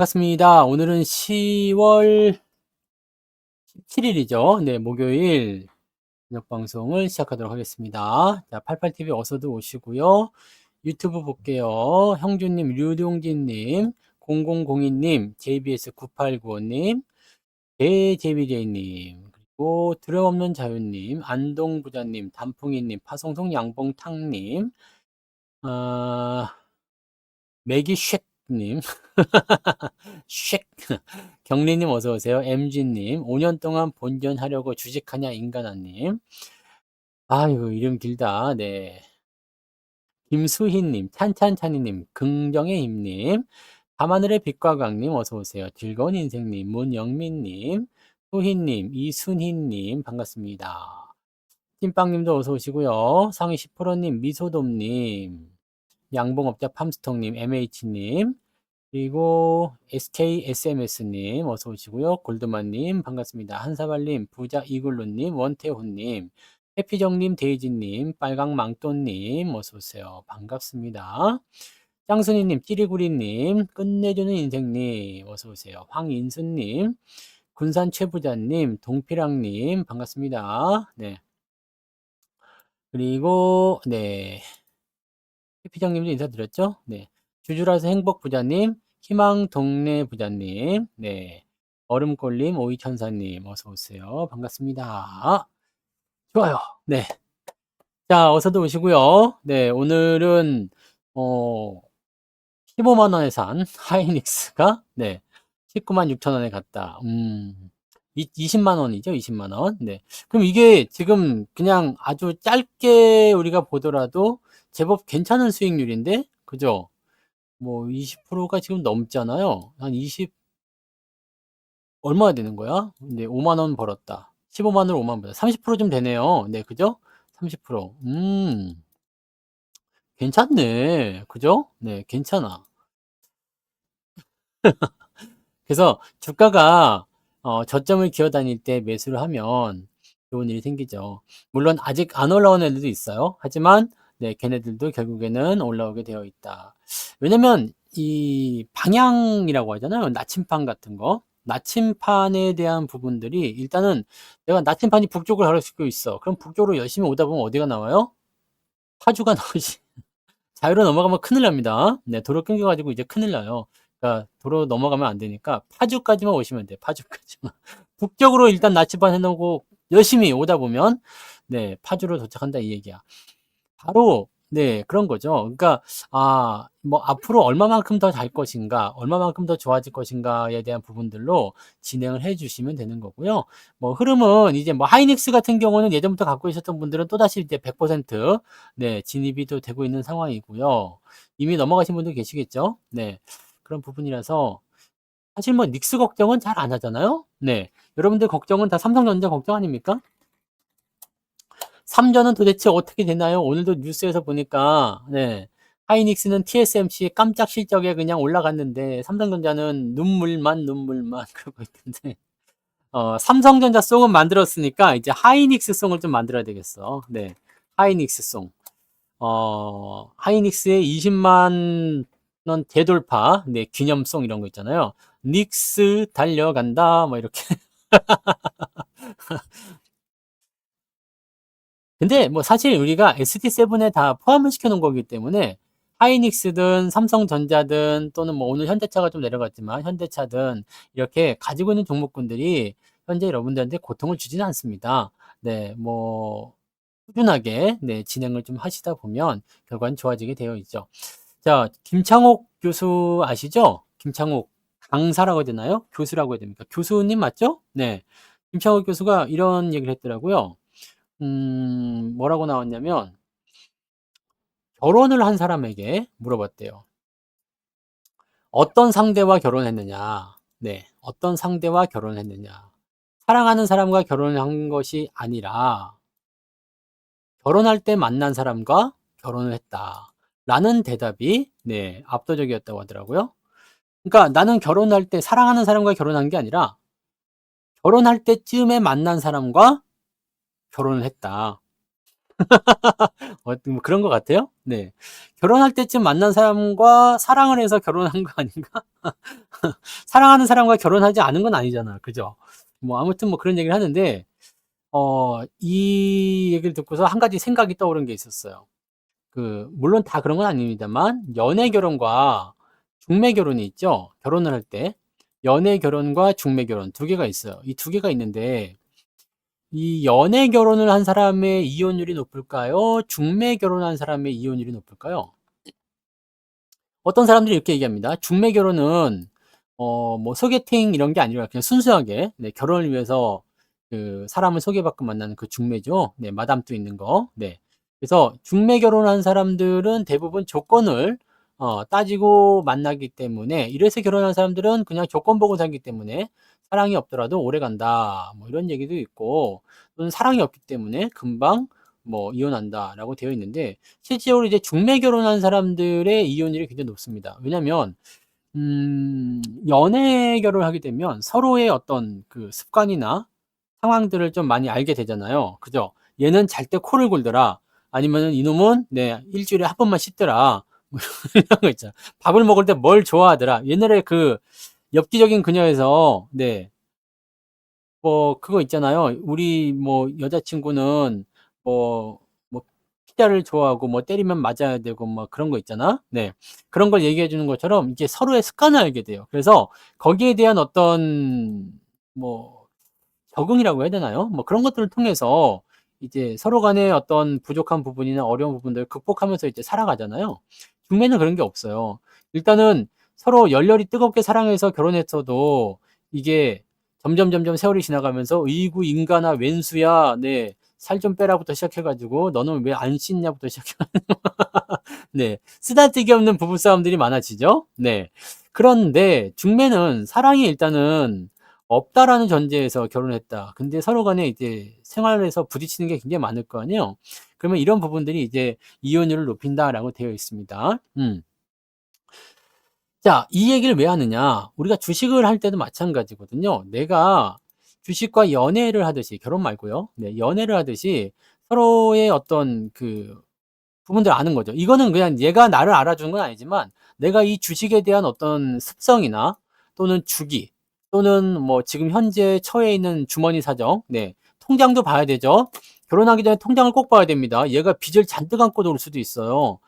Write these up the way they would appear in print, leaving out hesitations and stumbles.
반갑습니다. 오늘은 10월 17일이죠. 네, 목요일 저녁 방송을 시작하도록 하겠습니다. 자, 88TV 어서도 오시고요. 유튜브 볼게요. 형주님, 류동진님, 0002님, JBS9895님, JBJ님, 그리고 두려움없는 자유님, 안동부자님, 단풍이님, 파송송 양봉탕님, 매기쉑님, 쉑. 경리님 어서 오세요. MG님, 5년 동안 본전하려고 주식하냐 인간아님. 아유, 이름 길다. 네. 김수희님, 찬찬찬이님, 긍정의 힘님, 밤하늘의 빛과 강님 어서 오세요. 즐거운 인생님, 문영민님, 수희님, 이순희님 반갑습니다. 찐빵님도 어서 오시고요. 상위 10%님, 미소돔님, 양봉업자 팜스통님, MH님, 그리고 SKSMS님 어서 오시고요. 골드만님 반갑습니다. 한사발님, 부자 이글루님, 원태훈님, 해피정님, 데이지님, 빨강망토님 어서 오세요. 반갑습니다. 짱순이님, 찌리구리님, 끝내주는 인생님 어서 오세요. 황인수님, 군산 최부자님, 동피랑님 반갑습니다. 네. 그리고 네. 해피정님도 인사드렸죠? 네. 주주라서 행복 부자님, 희망 동네 부자님, 네. 얼음골님, 오이천사님, 어서오세요. 반갑습니다. 좋아요. 네. 자, 어서도 오시고요. 네, 오늘은, 15만원에 산 하이닉스가, 네. 196,000원에 갔다. 20만원이죠, 20만원. 네. 그럼 이게 지금 그냥 아주 짧게 우리가 보더라도 제법 괜찮은 수익률인데, 그죠? 뭐 20%가 지금 넘잖아요. 한 20, 얼마가 되는 거야? 근데 5만 원 벌었다. 15만 원 5만 원 벌었다. 30%좀 되네요. 네, 그죠? 30%. 괜찮네. 그죠? 네, 괜찮아. 그래서 주가가 저점을 기어다닐 때 매수를 하면 좋은 일이 생기죠. 물론 아직 안 올라온 애들도 있어요. 하지만 네, 걔네들도 결국에는 올라오게 되어 있다. 왜냐면 이 방향이라고 하잖아요. 나침판 같은 거. 나침판에 대한 부분들이 일단은 내가 나침판이 북쪽으로 가를 수 있어. 그럼 북쪽으로 열심히 오다 보면 어디가 나와요? 파주가 나오지. 자유로 넘어가면 큰일 납니다. 네, 도로 끊겨가지고 이제 큰일 나요. 그러니까 도로 넘어가면 안 되니까 파주까지만 오시면 돼요. 파주까지만. 북쪽으로 일단 나침반 해놓고 열심히 오다 보면 네, 파주로 도착한다 이 얘기야. 바로 네, 그런 거죠. 그러니까 뭐 앞으로 얼마만큼 더 잘 것인가, 얼마만큼 더 좋아질 것인가에 대한 부분들로 진행을 해 주시면 되는 거고요. 뭐 흐름은 이제 뭐 하이닉스 같은 경우는 예전부터 갖고 있었던 분들은 또다시 이제 100% 네, 진입이 또 되고 있는 상황이고요. 이미 넘어가신 분도 계시겠죠? 네. 그런 부분이라서 사실 뭐 닉스 걱정은 잘 안 하잖아요. 네. 여러분들 걱정은 다 삼성전자 걱정 아닙니까? 삼전은 도대체 어떻게 되나요? 오늘도 뉴스에서 보니까 네. 하이닉스는 TSMC 깜짝 실적에 그냥 올라갔는데 삼성전자는 눈물만 그러고 있던데 삼성전자 송은 만들었으니까 이제 하이닉스 송을 좀 만들어야 되겠어. 네. 하이닉스 송. 하이닉스의 20만 원 대돌파 네, 기념송 이런 거 있잖아요. 닉스 달려간다 뭐 이렇게 근데 뭐 사실 우리가 ST7에 다 포함을 시켜 놓은 거기 때문에 하이닉스든 삼성전자든 또는 뭐 오늘 현대차가 좀 내려갔지만 현대차든 이렇게 가지고 있는 종목군들이 현재 여러분들한테 고통을 주지는 않습니다. 네, 뭐 꾸준하게 네, 진행을 좀 하시다 보면 결과는 좋아지게 되어 있죠. 자, 김창옥 교수 아시죠? 김창옥 강사라고 해야 되나요? 교수라고 해야 됩니까? 교수님 맞죠? 네. 김창옥 교수가 이런 얘기를 했더라고요. 뭐라고 나왔냐면, 결혼을 한 사람에게 물어봤대요. 어떤 상대와 결혼했느냐? 네, 어떤 상대와 결혼했느냐? 사랑하는 사람과 결혼을 한 것이 아니라, 결혼할 때 만난 사람과 결혼을 했다. 라는 대답이, 네, 압도적이었다고 하더라고요. 그러니까 나는 결혼할 때 사랑하는 사람과 결혼한 게 아니라, 결혼할 때쯤에 만난 사람과 결혼을 했다. 뭐 그런 것 같아요. 네. 결혼할 때쯤 만난 사람과 사랑을 해서 결혼한 거 아닌가? 사랑하는 사람과 결혼하지 않은 건 아니잖아. 그죠? 뭐 아무튼 뭐 그런 얘기를 하는데 이 얘기를 듣고서 한 가지 생각이 떠오른 게 있었어요. 물론 다 그런 건 아닙니다만 연애 결혼과 중매 결혼이 있죠. 결혼을 할 때. 연애 결혼과 중매 결혼 두 개가 있어요. 이 두 개가 있는데 이 연애 결혼을 한 사람의 이혼율이 높을까요? 중매 결혼한 사람의 이혼율이 높을까요? 어떤 사람들이 이렇게 얘기합니다. 중매 결혼은 뭐 소개팅 이런 게 아니라 그냥 순수하게 네, 결혼을 위해서 사람을 소개받고 만나는 그 중매죠. 네, 마담도 있는 거. 네. 그래서 중매 결혼한 사람들은 대부분 조건을 따지고 만나기 때문에 이래서 결혼한 사람들은 그냥 조건 보고 살기 때문에 사랑이 없더라도 오래 간다. 뭐 이런 얘기도 있고 또는 사랑이 없기 때문에 금방 뭐 이혼한다라고 되어 있는데 실제로 이제 중매 결혼한 사람들의 이혼율이 굉장히 높습니다. 왜냐면 연애 결혼을 하게 되면 서로의 어떤 그 습관이나 상황들을 좀 많이 알게 되잖아요. 그죠? 얘는 잘 때 코를 골더라. 아니면은 이놈은 네, 일주일에 한 번만 씻더라. 뭐 이런 거 있잖아. 밥을 먹을 때 뭘 좋아하더라. 옛날에 그 엽기적인 그녀에서 네, 뭐 그거 있잖아요. 우리 뭐 여자친구는 뭐 뭐 피자를 좋아하고 뭐 때리면 맞아야 되고 뭐 그런 거 있잖아. 네. 그런 걸 얘기해 주는 것처럼 이게 서로의 습관을 알게 돼요. 그래서 거기에 대한 어떤 뭐 적응이라고 해야 되나요? 뭐 그런 것들을 통해서 이제 서로 간의 어떤 부족한 부분이나 어려운 부분들을 극복하면서 이제 살아가잖아요. 중매는 그런 게 없어요. 일단은 서로 열렬히 뜨겁게 사랑해서 결혼했어도 이게 점점 세월이 지나가면서 "으이구 인간아 웬수야." 네. "살 좀 빼라."부터 시작해 가지고 "너는 왜 안 씻냐."부터 시작해 네. 쓰다데기 없는 부부싸움들이 많아지죠. 네. 그런데 중매는 사랑이 일단은 없다라는 전제에서 결혼했다. 근데 서로 간에 이제 생활에서 부딪히는 게 굉장히 많을 거 아니에요. 그러면 이런 부분들이 이제 이혼율을 높인다라고 되어 있습니다. 음. 자, 이 얘기를 왜 하느냐? 우리가 주식을 할 때도 마찬가지거든요. 내가 주식과 연애를 하듯이 결혼 말고요. 네, 연애를 하듯이 서로의 어떤 부분들을 아는 거죠. 이거는 그냥 얘가 나를 알아주는 건 아니지만 내가 이 주식에 대한 어떤 습성이나 또는 주기 또는 뭐 지금 현재 처해 있는 주머니 사정, 네, 통장도 봐야 되죠. 결혼하기 전에 통장을 꼭 봐야 됩니다. 얘가 빚을 잔뜩 안고 올 수도 있어요.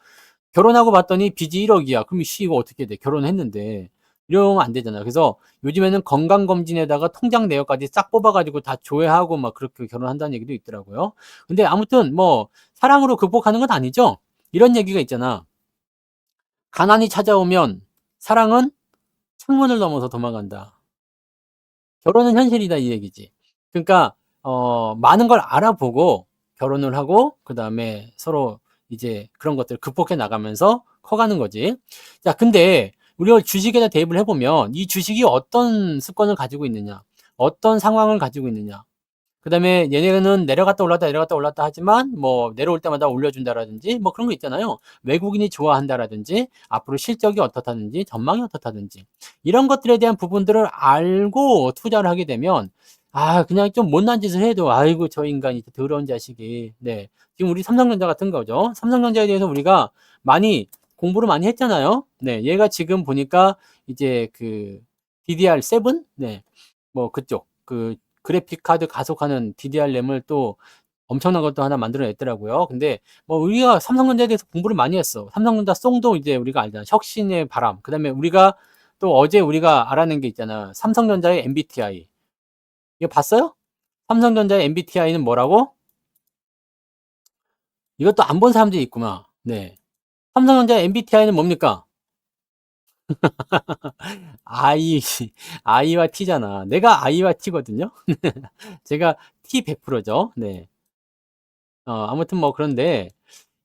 결혼하고 봤더니 빚이 1억이야. 그럼 씨 이거 어떻게 돼? 결혼했는데. 이러면 안 되잖아요. 그래서 요즘에는 건강검진에다가 통장 내역까지 싹 뽑아가지고 다 조회하고 막 그렇게 결혼한다는 얘기도 있더라고요. 근데 아무튼 뭐 사랑으로 극복하는 건 아니죠. 이런 얘기가 있잖아. 가난이 찾아오면 사랑은 창문을 넘어서 도망간다. 결혼은 현실이다 이 얘기지. 그러니까 많은 걸 알아보고 결혼을 하고 그다음에 서로 이제 그런 것들을 극복해 나가면서 커가는 거지. 자, 근데 우리가 주식에다 대입을 해보면 이 주식이 어떤 습관을 가지고 있느냐, 어떤 상황을 가지고 있느냐. 그다음에 얘네는 내려갔다 올랐다 하지만 뭐 내려올 때마다 올려준다라든지 뭐 그런 거 있잖아요. 외국인이 좋아한다라든지 앞으로 실적이 어떻다든지 전망이 어떻다든지 이런 것들에 대한 부분들을 알고 투자를 하게 되면 그냥 좀 못난 짓을 해도 아이고 저 인간이 더러운 자식이 네 지금 우리 삼성전자 같은 거죠. 삼성전자에 대해서 우리가 많이 공부를 많이 했잖아요. 네, 얘가 지금 보니까 이제 DDR7 네, 뭐 그쪽 그래픽 카드 가속하는 DDR 램을 또 엄청난 것도 하나 만들어냈더라고요. 근데 뭐 우리가 삼성전자에 대해서 공부를 많이 했어. 삼성전자 송도 이제 우리가 알잖아. 혁신의 바람. 그다음에 우리가 또 어제 우리가 알아낸 게 있잖아. 삼성전자의 MBTI. 이거 봤어요? 삼성전자의 MBTI는 뭐라고? 이것도 안 본 사람들이 있구나. 네. 삼성전자의 MBTI는 뭡니까? I, I와 T잖아. 내가 I와 T거든요. 제가 T 100%죠. 네. 아무튼 뭐 그런데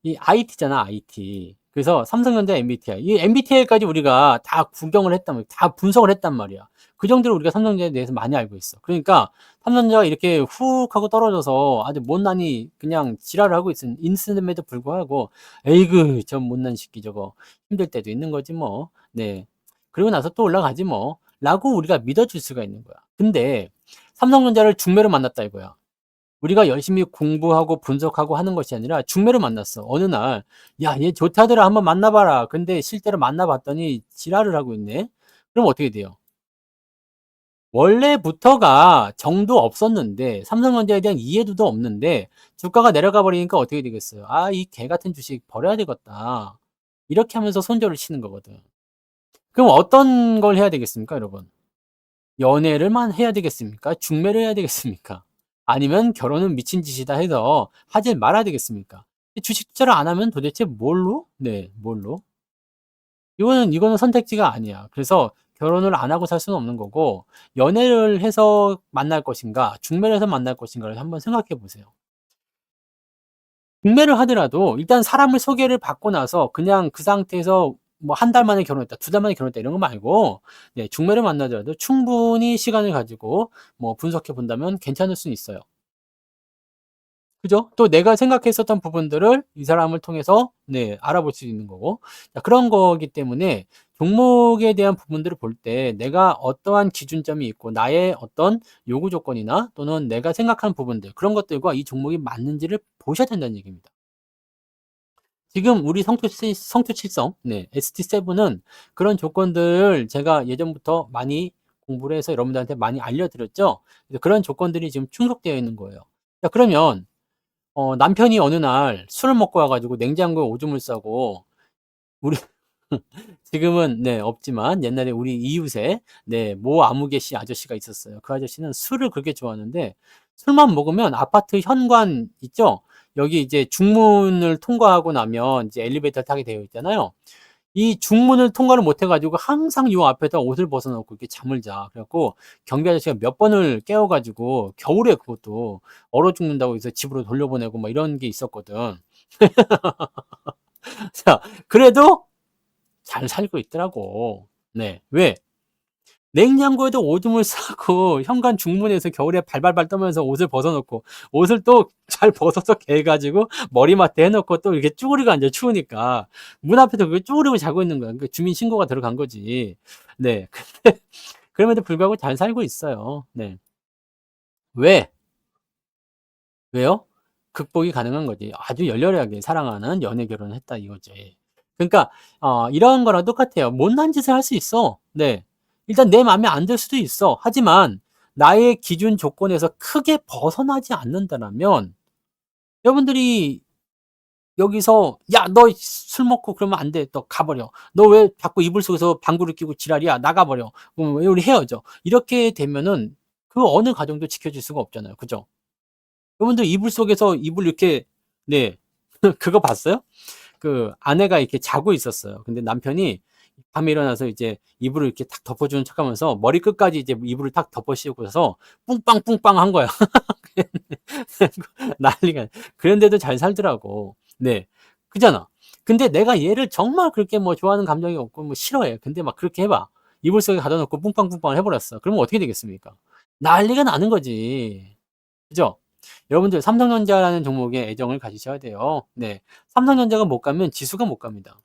이 IT잖아, IT. 그래서 삼성전자 MBTI. 이 MBTI까지 우리가 다 구경을 했단 말이야. 다 분석을 했단 말이야. 그 정도로 우리가 삼성전자에 대해서 많이 알고 있어. 그러니까 삼성전자가 이렇게 훅 하고 떨어져서 아주 못난이 그냥 지랄을 하고 있음에도 불구하고 에이그 저 못난 새끼 저거 힘들 때도 있는 거지 뭐. 네. 그리고 나서 또 올라가지 뭐. 라고 우리가 믿어줄 수가 있는 거야. 근데 삼성전자를 중매로 만났다 이거야. 우리가 열심히 공부하고 분석하고 하는 것이 아니라 중매를 만났어. 어느 날 "야 얘 좋다더라. 한번 만나 봐라." 근데 실제로 만나 봤더니 지랄을 하고 있네. 그럼 어떻게 돼요? 원래부터가 정도 없었는데 삼성전자에 대한 이해도도 없는데 주가가 내려가 버리니까 어떻게 되겠어요? '아 이 개 같은 주식 버려야 되겠다.' 이렇게 하면서 손절을 치는 거거든. 그럼 어떤 걸 해야 되겠습니까 여러분? 연애를만 해야 되겠습니까? 중매를 해야 되겠습니까? 아니면 '결혼은 미친 짓이다.' 해서 하지 말아야 되겠습니까? 이 주식 투자를 안 하면 도대체 뭘로? 네. 뭘로? 이거는 선택지가 아니야. 그래서 결혼을 안 하고 살 수는 없는 거고 연애를 해서 만날 것인가 중매를 해서 만날 것인가를 한번 생각해 보세요. 중매를 하더라도 일단 사람을 소개를 받고 나서 그냥 그 상태에서 뭐 한 달 만에 결혼했다, 두 달 만에 결혼했다 이런 거 말고 네 중매를 만나더라도 충분히 시간을 가지고 뭐 분석해 본다면 괜찮을 수는 있어요. 그죠? 또 내가 생각했었던 부분들을 이 사람을 통해서 네 알아볼 수 있는 거고. 자 그런 거기 때문에 종목에 대한 부분들을 볼 때 내가 어떠한 기준점이 있고 나의 어떤 요구 조건이나 또는 내가 생각하는 부분들 그런 것들과 이 종목이 맞는지를 보셔야 된다는 얘기입니다. 지금 우리 성투칠성 네 ST7은 그런 조건들을 제가 예전부터 많이 공부를 해서 여러분들한테 많이 알려 드렸죠. 그래서 그런 조건들이 지금 충족되어 있는 거예요. 자 그러면 남편이 어느 날 술을 먹고 와 가지고 냉장고에 오줌을 싸고 우리 지금은 네 없지만 옛날에 우리 이웃에 네 모 아무개 씨 아저씨가 있었어요. 그 아저씨는 술을 그렇게 좋아하는데 술만 먹으면 아파트 현관 있죠? 여기 이제 중문을 통과하고 나면 이제 엘리베이터를 타게 되어 있잖아요. 이 중문을 통과를 못해 가지고 항상 요 앞에다 옷을 벗어 놓고 이렇게 잠을 자. 그래 갖고 경비 아저씨가 몇 번을 깨워 가지고 겨울에 그것도 얼어 죽는다고 해서 집으로 돌려보내고 막 이런 게 있었거든. 자 그래도 잘 살고 있더라고. 네. 왜? 냉장고에도 오줌을 싸고 현관 중문에서 겨울에 발발발 떨면서 옷을 벗어 놓고 옷을 또 잘 벗어서 개 가지고 머리맡에 해 놓고 또 이렇게 쭈그리고 앉아 추우니까 문 앞에서 그게 쭈그리고 자고 있는 거야. 그러니까 주민 신고가 들어간 거지. 네. 근데 그럼에도 불구하고 잘 살고 있어요. 네. 왜? 왜요? 극복이 가능한 거지. 아주 열렬하게 사랑하는 연애 결혼을 했다 이거지. 그러니까 이런 거랑 똑같아요. 못난 짓을 할 수 있어. 네. 일단 내 마음에 안 들 수도 있어. 하지만 나의 기준 조건에서 크게 벗어나지 않는다라면 여러분들이 여기서 "야 너 술 먹고 그러면 안 돼. 너 가 버려. 너 왜 자꾸 이불 속에서 방구를 끼고 지랄이야. 나가 버려. 왜 우리 헤어져." 이렇게 되면은 그 어느 가정도 지켜질 수가 없잖아요. 그죠? 여러분들 이불 속에서 이불 이렇게 네. 그거 봤어요? 그 아내가 이렇게 자고 있었어요. 근데 남편이 밤에 일어나서 이제 이불을 이렇게 탁 덮어 주는 척하면서 머리끝까지 이제 이불을 탁 덮어 씌우고서 뿡빵뿡빵 한 거야. 난리가 그런데도 잘 살더라고. 네. 그잖아. 근데 내가 얘를 정말 그렇게 뭐 좋아하는 감정이 없고 뭐 싫어해. 근데 막 그렇게 해 봐. 이불 속에 가둬 놓고 뿡빵뿡빵을 해 버렸어. 그러면 어떻게 되겠습니까? 난리가 나는 거지. 그죠? 여러분들 삼성전자라는 종목에 애정을 가지셔야 돼요. 네. 삼성전자가 못 가면 지수가 못 갑니다.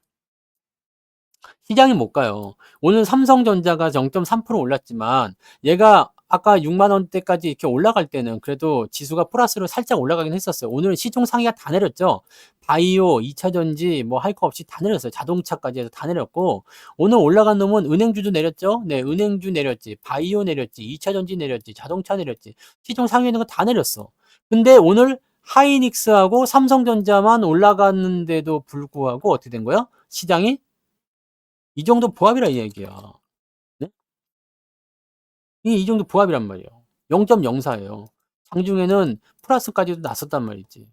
시장이 못 가요. 오늘 삼성전자가 0.3% 올랐지만 얘가 아까 6만 원대까지 이렇게 올라갈 때는 그래도 지수가 플러스로 살짝 올라가긴 했었어요. 오늘은 시총 상위가 다 내렸죠. 바이오, 2차 전지 뭐 할 거 없이 다 내렸어요. 자동차까지 해서 다 내렸고 오늘 올라간 놈은 은행주도 내렸죠. 네, 은행주 내렸지. 바이오 내렸지. 2차 전지 내렸지. 자동차 내렸지. 시총 상위에 있는 거 다 내렸어. 근데 오늘 하이닉스하고 삼성전자만 올라갔는데도 불구하고 어떻게 된 거야? 시장이 이 정도 보합이라 이 얘기야. 네? 이 정도 보합이란 말이에요. 0.04예요. 장중에는 플러스까지도 났었단 말이지.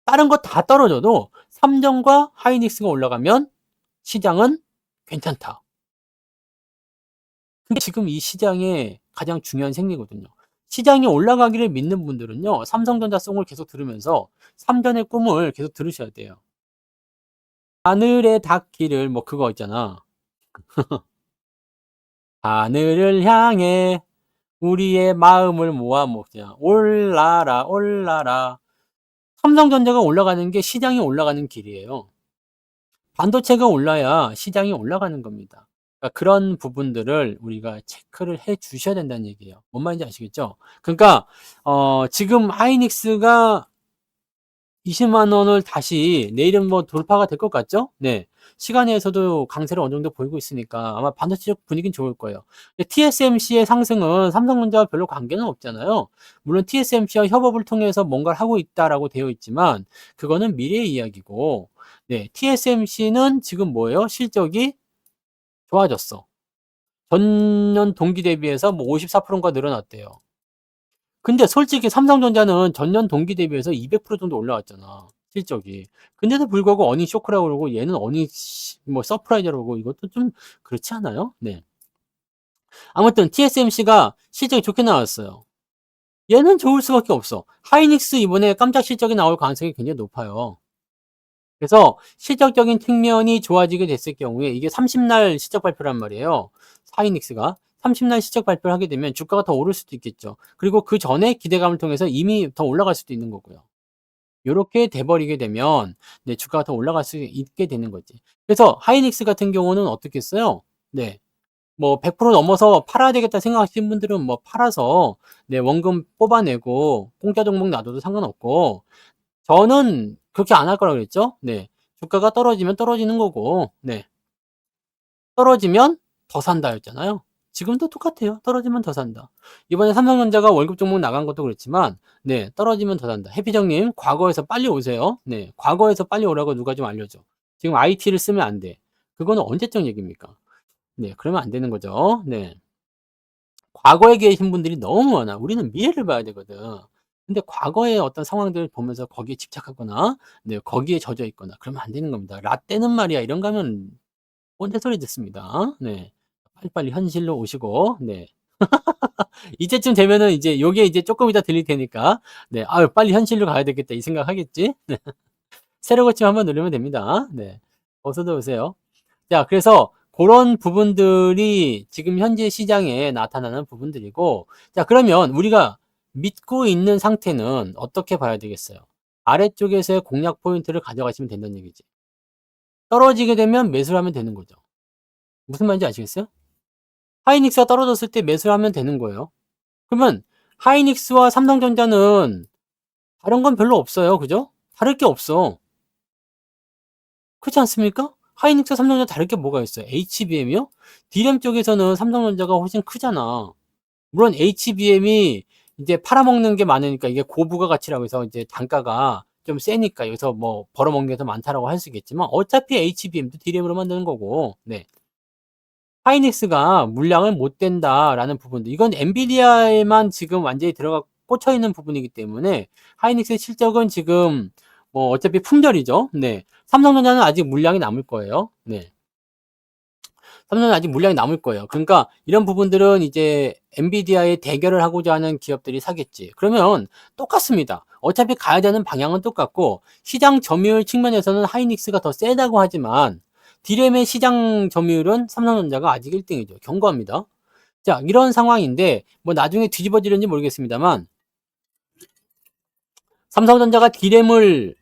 다른 거 다 떨어져도 삼성과 하이닉스가 올라가면 시장은 괜찮다. 그게 지금 이 시장의 가장 중요한 생리거든요. 시장이 올라가기를 믿는 분들은요. 삼성전자 송을 계속 들으면서 삼전의 꿈을 계속 들으셔야 돼요. 하늘에 닿기를 뭐 그거 있잖아. 하늘을 향해 우리의 마음을 모아 먹자. 올라라 올라라. 삼성전자가 올라가는 게 시장이 올라가는 길이에요. 반도체가 올라야 시장이 올라가는 겁니다. 그러니까 그런 부분들을 우리가 체크를 해 주셔야 된다는 얘기예요. 뭔 말인지 아시겠죠? 그러니까 지금 하이닉스가 20만 원을 다시 내일은 뭐 돌파가 될 것 같죠? 네. 시간에서도 강세를 어느 정도 보이고 있으니까 아마 반도체적 분위기는 좋을 거예요. 근데 TSMC의 상승은 삼성전자와 별로 관계는 없잖아요. 물론 TSMC와 협업을 통해서 뭔가를 하고 있다라고 되어 있지만 그거는 미래의 이야기고, 네. TSMC는 지금 뭐예요? 실적이 좋아졌어. 전년 동기 대비해서 뭐 54%인가 늘어났대요. 근데 솔직히 삼성전자는 전년 동기 대비해서 200% 정도 올라왔잖아, 실적이. 근데도 불구하고 어닝 쇼크라고 그러고 얘는 어닝 뭐 서프라이즈라고 그러고 이것도 좀 그렇지 않아요? 네. 아무튼 TSMC가 실적이 좋게 나왔어요. 얘는 좋을 수밖에 없어. 하이닉스 이번에 깜짝 실적이 나올 가능성이 굉장히 높아요. 그래서 실적적인 측면이 좋아지게 됐을 경우에 이게 30날 실적 발표란 말이에요. 하이닉스가 30날 실적 발표를 하게 되면 주가가 더 오를 수도 있겠죠. 그리고 그 전에 기대감을 통해서 이미 더 올라갈 수도 있는 거고요. 요렇게 돼 버리게 되면 네, 주가가 더 올라갈 수 있게 되는 거지. 그래서 하이닉스 같은 경우는 어떻게 했어요? 네. 뭐 100% 넘어서 팔아야 되겠다 생각하시는 분들은 뭐 팔아서 네, 원금 뽑아내고 공짜 종목 놔둬도 상관없고, 저는 그렇게 안 할 거라 그랬죠. 네. 주가가 떨어지면 떨어지는 거고, 네. 떨어지면 더 산다였잖아요. 지금도 똑같아요. 떨어지면 더 산다. 이번에 삼성전자가 월급 종목 나간 것도 그렇지만, 네, 떨어지면 더 산다. 해피정님, 과거에서 빨리 오세요. 네, 과거에서 빨리 오라고 누가 좀 알려줘. 지금 IT를 쓰면 안 돼. 그거는 언제적 얘기입니까? 네, 그러면 안 되는 거죠. 네. 과거에 계신 분들이 너무 많아. 우리는 미래를 봐야 되거든. 근데 과거의 어떤 상황들을 보면서 거기에 집착하거나, 네, 거기에 젖어 있거나 그러면 안 되는 겁니다. 라떼는 말이야 이런 거 하면 꼰대 소리 듣습니다. 네. 빨리빨리 현실로 오시고, 네. 이제쯤 되면은 이제 요게 이제 조금 이따 들릴 테니까, 네. 아유, 빨리 현실로 가야 되겠다 이 생각 하겠지? 네. 새로 고침 한번 누르면 됩니다. 네. 어서도 오세요. 자, 그래서 그런 부분들이 지금 현재 시장에 나타나는 부분들이고, 자, 그러면 우리가 믿고 있는 상태는 어떻게 봐야 되겠어요? 아래쪽에서의 공략 포인트를 가져가시면 된다는 얘기지. 떨어지게 되면 매수를 하면 되는 거죠. 무슨 말인지 아시겠어요? 하이닉스가 떨어졌을 때 매수를 하면 되는 거예요. 그러면 하이닉스와 삼성전자는 다른 건 별로 없어요. 그죠? 다를 게 없어. 그렇지 않습니까? 하이닉스와 삼성전자 다를 게 뭐가 있어요? HBM이요? D램 쪽에서는 삼성전자가 훨씬 크잖아. 물론 HBM이 이제 팔아먹는 게 많으니까 이게 고부가 가치라고 해서 이제 단가가 좀 세니까 여기서 뭐 벌어먹는 게 더 많다라고 할 수 있겠지만 어차피 HBM도 D램으로 만드는 거고, 네. 하이닉스가 물량을 못 댄다라는 부분도, 이건 엔비디아에만 지금 완전히 들어가 꽂혀 있는 부분이기 때문에 하이닉스의 실적은 지금 뭐 어차피 품절이죠. 네. 삼성전자는 아직 물량이 남을 거예요. 네. 삼성전자는 아직 물량이 남을 거예요. 그러니까 이런 부분들은 이제 엔비디아에 대결을 하고자 하는 기업들이 사겠지. 그러면 똑같습니다. 어차피 가야 되는 방향은 똑같고, 시장 점유율 측면에서는 하이닉스가 더 세다고 하지만 D램의 시장 점유율은 삼성전자가 아직 1등이죠. 경고합니다. 자, 이런 상황인데 뭐 나중에 뒤집어지는지 모르겠습니다만, 삼성전자가 D램을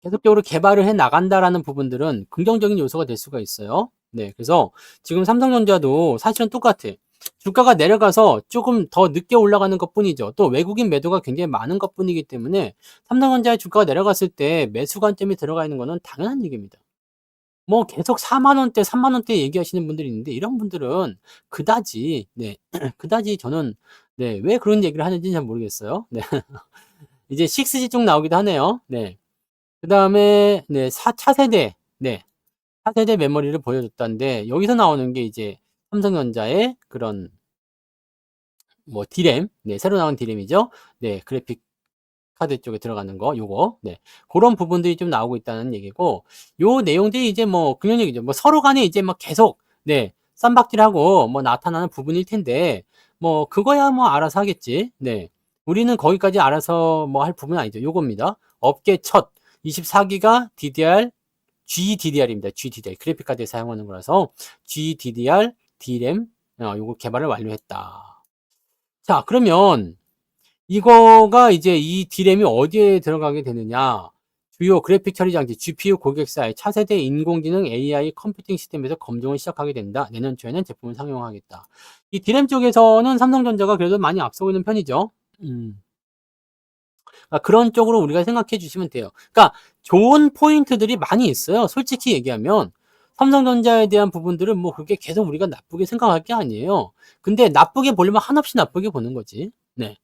계속적으로 개발을 해 나간다라는 부분들은 긍정적인 요소가 될 수가 있어요. 네, 그래서 지금 삼성전자도 사실은 똑같아. 주가가 내려가서 조금 더 늦게 올라가는 것뿐이죠. 또 외국인 매도가 굉장히 많은 것뿐이기 때문에 삼성전자의 주가가 내려갔을 때 매수 관점이 들어가 있는 것은 당연한 얘기입니다. 뭐 계속 4만 원대, 3만 원대 얘기하시는 분들이 있는데 이런 분들은 그다지, 네, 그다지 저는, 네, 왜 그런 얘기를 하는지 잘 모르겠어요. 네. 이제 6G 쪽 나오기도 하네요. 네. 그다음에 네, 차세대, 네, 차세대 메모리를 보여줬다는데 여기서 나오는 게 이제 삼성전자의 그런 뭐 D램, 네, 새로 나온 D램이죠. 네, 그래픽 카드 쪽에 들어가는 거 요거, 네, 그런 부분들이 좀 나오고 있다는 얘기고, 요 내용들이 이제 뭐 그런 얘기죠. 뭐 서로 간에 이제 막 계속, 네, 쌈박질하고 뭐 나타나는 부분일 텐데 뭐 그거야 뭐 알아서 하겠지. 네, 우리는 거기까지 알아서 뭐 할 부분은 아니죠. 요겁니다. 업계 첫 24기가 DDR, GDDR입니다. GDDR 그래픽 카드에 사용하는 거라서 GDDR D램 요거 개발을 완료했다. 자, 그러면 이거가 이제 이 D램이 어디에 들어가게 되느냐? 주요 그래픽 처리 장치 GPU 고객사의 차세대 인공지능 AI 컴퓨팅 시스템에서 검증을 시작하게 된다. 내년 초에는 제품을 상용화하겠다. 이 D램 쪽에서는 삼성전자가 그래도 많이 앞서고 있는 편이죠. 그런 쪽으로 우리가 생각해 주시면 돼요. 그러니까 좋은 포인트들이 많이 있어요. 솔직히 얘기하면 삼성전자에 대한 부분들은 뭐 그렇게 계속 우리가 나쁘게 생각할 게 아니에요. 근데 나쁘게 보려면 한없이 나쁘게 보는 거지. 네.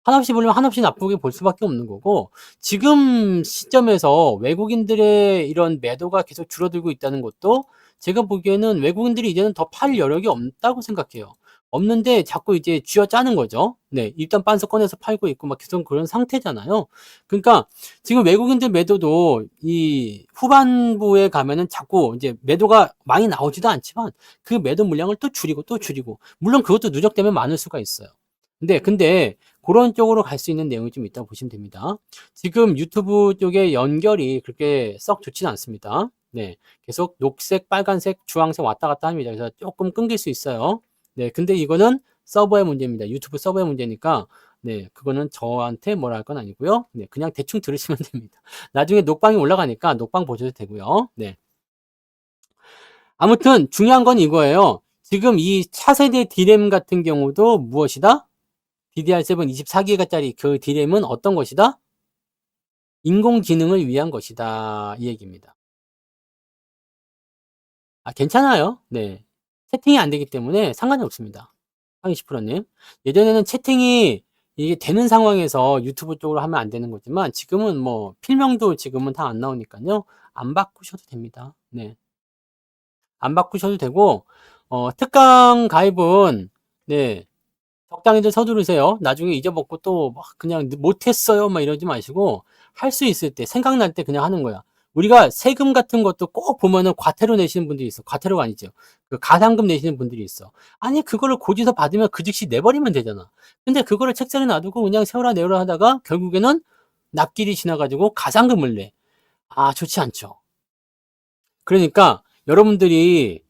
한없이 보려면 한없이 나쁘게 볼 수밖에 없는 거고, 지금 시점에서 외국인들의 이런 매도가 계속 줄어들고 있다는 것도 제가 보기에는 외국인들이 이제는 더 팔 여력이 없다고 생각해요. 없는데 자꾸 이제 쥐어짜는 거죠. 네, 일단 빤스 꺼내서 팔고 있고 막 계속 그런 상태잖아요. 그러니까 지금 외국인들 매도도 이 후반부에 가면은 자꾸 이제 매도가 많이 나오지도 않지만 그 매도 물량을 또 줄이고 또 줄이고, 물론 그것도 누적되면 많을 수가 있어요. 근데 그런 쪽으로 갈 수 있는 내용이 좀 있다고 보시면 됩니다. 지금 유튜브 쪽의 연결이 그렇게 썩 좋지는 않습니다. 네, 계속 녹색, 빨간색, 주황색 왔다 갔다 합니다. 그래서 조금 끊길 수 있어요. 네, 근데 이거는 서버의 문제입니다. 유튜브 서버의 문제니까 네, 그거는 저한테 뭐라 할 건 아니고요. 네, 그냥 대충 들으시면 됩니다. 나중에 녹방이 올라가니까 녹방 보셔도 되고요. 네. 아무튼 중요한 건 이거예요. 지금 이 차세대 D램 같은 경우도 무엇이다? DDR7 24기가짜리 그 D램은 어떤 것이다? 인공지능을 위한 것이다. 이 얘기입니다. 괜찮아요. 네. 채팅이 안 되기 때문에 상관이 없습니다. 상위 10%님. 예전에는 채팅이 이게 되는 상황에서 유튜브 쪽으로 하면 안 되는 거지만 지금은 뭐 필명도 지금은 다 안 나오니까요. 안 바꾸셔도 됩니다. 네. 안 바꾸셔도 되고, 특강 가입은, 네. 적당히들 서두르세요. 나중에 잊어먹고 또 막 그냥 못했어요 막 이러지 마시고, 할 수 있을 때 생각날 때 그냥 하는 거야. 우리가 세금 같은 것도 꼭 보면은 과태료 내시는 분들이 있어. 과태료가 아니죠. 그 가산금 내시는 분들이 있어. 아니 그거를 고지서 받으면 그 즉시 내버리면 되잖아. 근데 그거를 책상에 놔두고 그냥 세워라 내려라 하다가 결국에는 납길이 지나가지고 가산금을 내. 좋지 않죠. 그러니까 여러분들이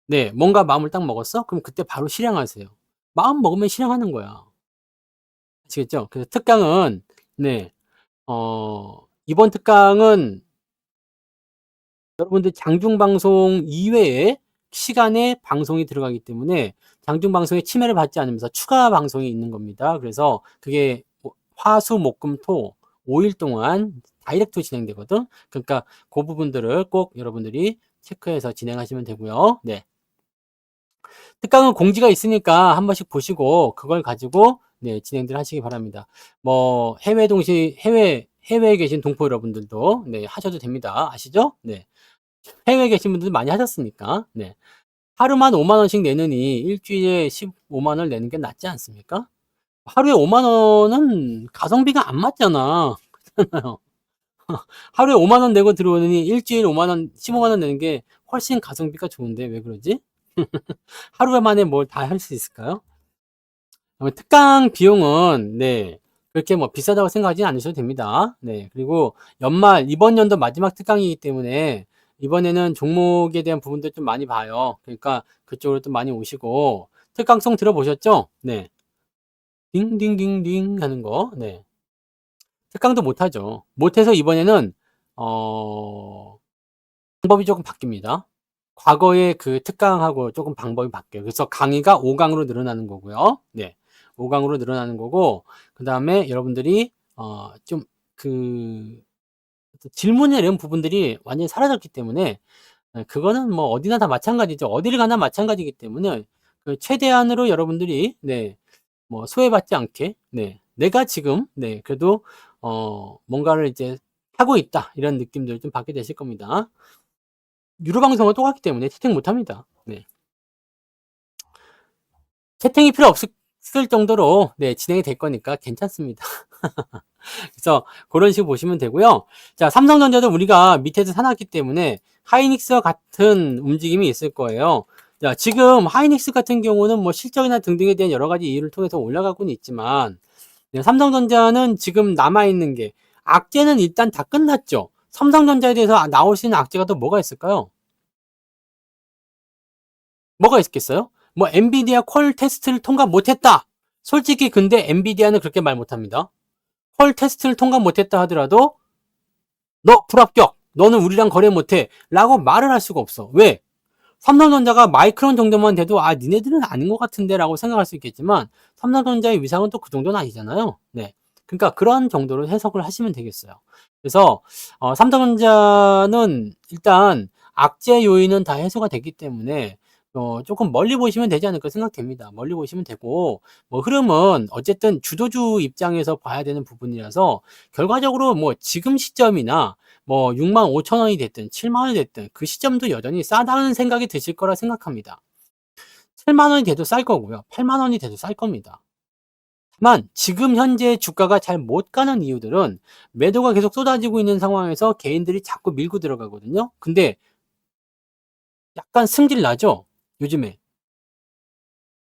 네, 뭔가 마음을 딱 먹었어? 그럼 그때 바로 실행하세요. 마음 먹으면 실행하는 거야. 아시겠죠? 그래서 특강은, 네, 이번 특강은 여러분들 장중방송 이외에 시간에 방송이 들어가기 때문에 장중방송에 침해를 받지 않으면서 추가 방송이 있는 겁니다. 그래서 그게 화, 수, 목, 금, 토 5일 동안 다이렉트 진행되거든. 그러니까 그 부분들을 꼭 여러분들이 체크해서 진행하시면 되고요. 네. 특강은 공지가 있으니까 한 번씩 보시고 그걸 가지고 네, 진행들 하시기 바랍니다. 뭐 해외에 계신 동포 여러분들도 네, 하셔도 됩니다. 아시죠? 네. 해외에 계신 분들도 많이 하셨으니까. 네. 하루만 5만 원씩 내느니 일주일에 15만 원을 내는 게 낫지 않습니까? 하루에 5만 원은 가성비가 안 맞잖아. 그렇잖아요. 하루에 5만 원 내고 들어오느니 일주일 5만 원, 15만 원 내는 게 훨씬 가성비가 좋은데 왜 그러지? 하루 만에 뭘 다 할 수 있을까요? 특강 비용은 네, 그렇게 뭐 비싸다고 생각하지 않으셔도 됩니다. 네, 그리고 이번 연도 마지막 특강이기 때문에 이번에는 종목에 대한 부분도 좀 많이 봐요. 그러니까 그쪽으로 좀 많이 오시고, 특강송 들어보셨죠? 네, 딩딩딩딩 하는 거. 네, 특강도 못하죠. 못해서 이번에는 방법이 조금 바뀝니다. 과거의 그 특강하고 조금 방법이 바뀌어요. 그래서 강의가 5강으로 늘어나는 거고요. 네. 5강으로 늘어나는 거고, 그 다음에 여러분들이, 좀, 질문에 이런 부분들이 완전히 사라졌기 때문에, 그거는 뭐 어디나 다 마찬가지죠. 어디를 가나 마찬가지이기 때문에, 최대한으로 여러분들이, 네, 뭐 소외받지 않게, 네, 내가 지금, 네, 그래도, 뭔가를 이제 하고 있다. 이런 느낌들을 좀 받게 되실 겁니다. 유료 방송은 똑같기 때문에 채팅 못 합니다. 네. 채팅이 필요 없을 정도로 네, 진행이 될 거니까 괜찮습니다. 그래서 그런 식으로 보시면 되고요. 자, 삼성전자도 우리가 밑에서 사놨기 때문에 하이닉스와 같은 움직임이 있을 거예요. 자, 지금 하이닉스 같은 경우는 뭐 실적이나 등등에 대한 여러 가지 이유를 통해서 올라가고는 있지만, 네, 삼성전자는 지금 남아있는 게 악재는 일단 다 끝났죠. 삼성전자에 대해서 나올 수 있는 악재가 또 뭐가 있을까요? 뭐가 있겠어요? 뭐 엔비디아 퀄 테스트를 통과 못했다. 솔직히 근데 엔비디아는 그렇게 말 못합니다. 퀄 테스트를 통과 못했다 하더라도 너 불합격. 너는 우리랑 거래 못해. 라고 말을 할 수가 없어. 왜? 삼성전자가 마이크론 정도만 돼도 니네들은 아닌 것 같은데 라고 생각할 수 있겠지만 삼성전자의 위상은 또 그 정도는 아니잖아요. 네. 그러니까 그런 정도로 해석을 하시면 되겠어요. 그래서 삼성전자는 일단 악재 요인은 다 해소가 됐기 때문에 조금 멀리 보시면 되지 않을까 생각됩니다. 멀리 보시면 되고 뭐 흐름은 어쨌든 주도주 입장에서 봐야 되는 부분이라서 결과적으로 뭐 지금 시점이나 뭐 65,000원이 됐든 70,000원이 됐든 그 시점도 여전히 싸다는 생각이 드실 거라 생각합니다. 70,000원이 돼도 쌀 거고요. 80,000원이 돼도 쌀 겁니다. 다만 지금 현재 주가가 잘 못 가는 이유들은 매도가 계속 쏟아지고 있는 상황에서 개인들이 자꾸 밀고 들어가거든요. 근데 약간 승질 나죠? 요즘에.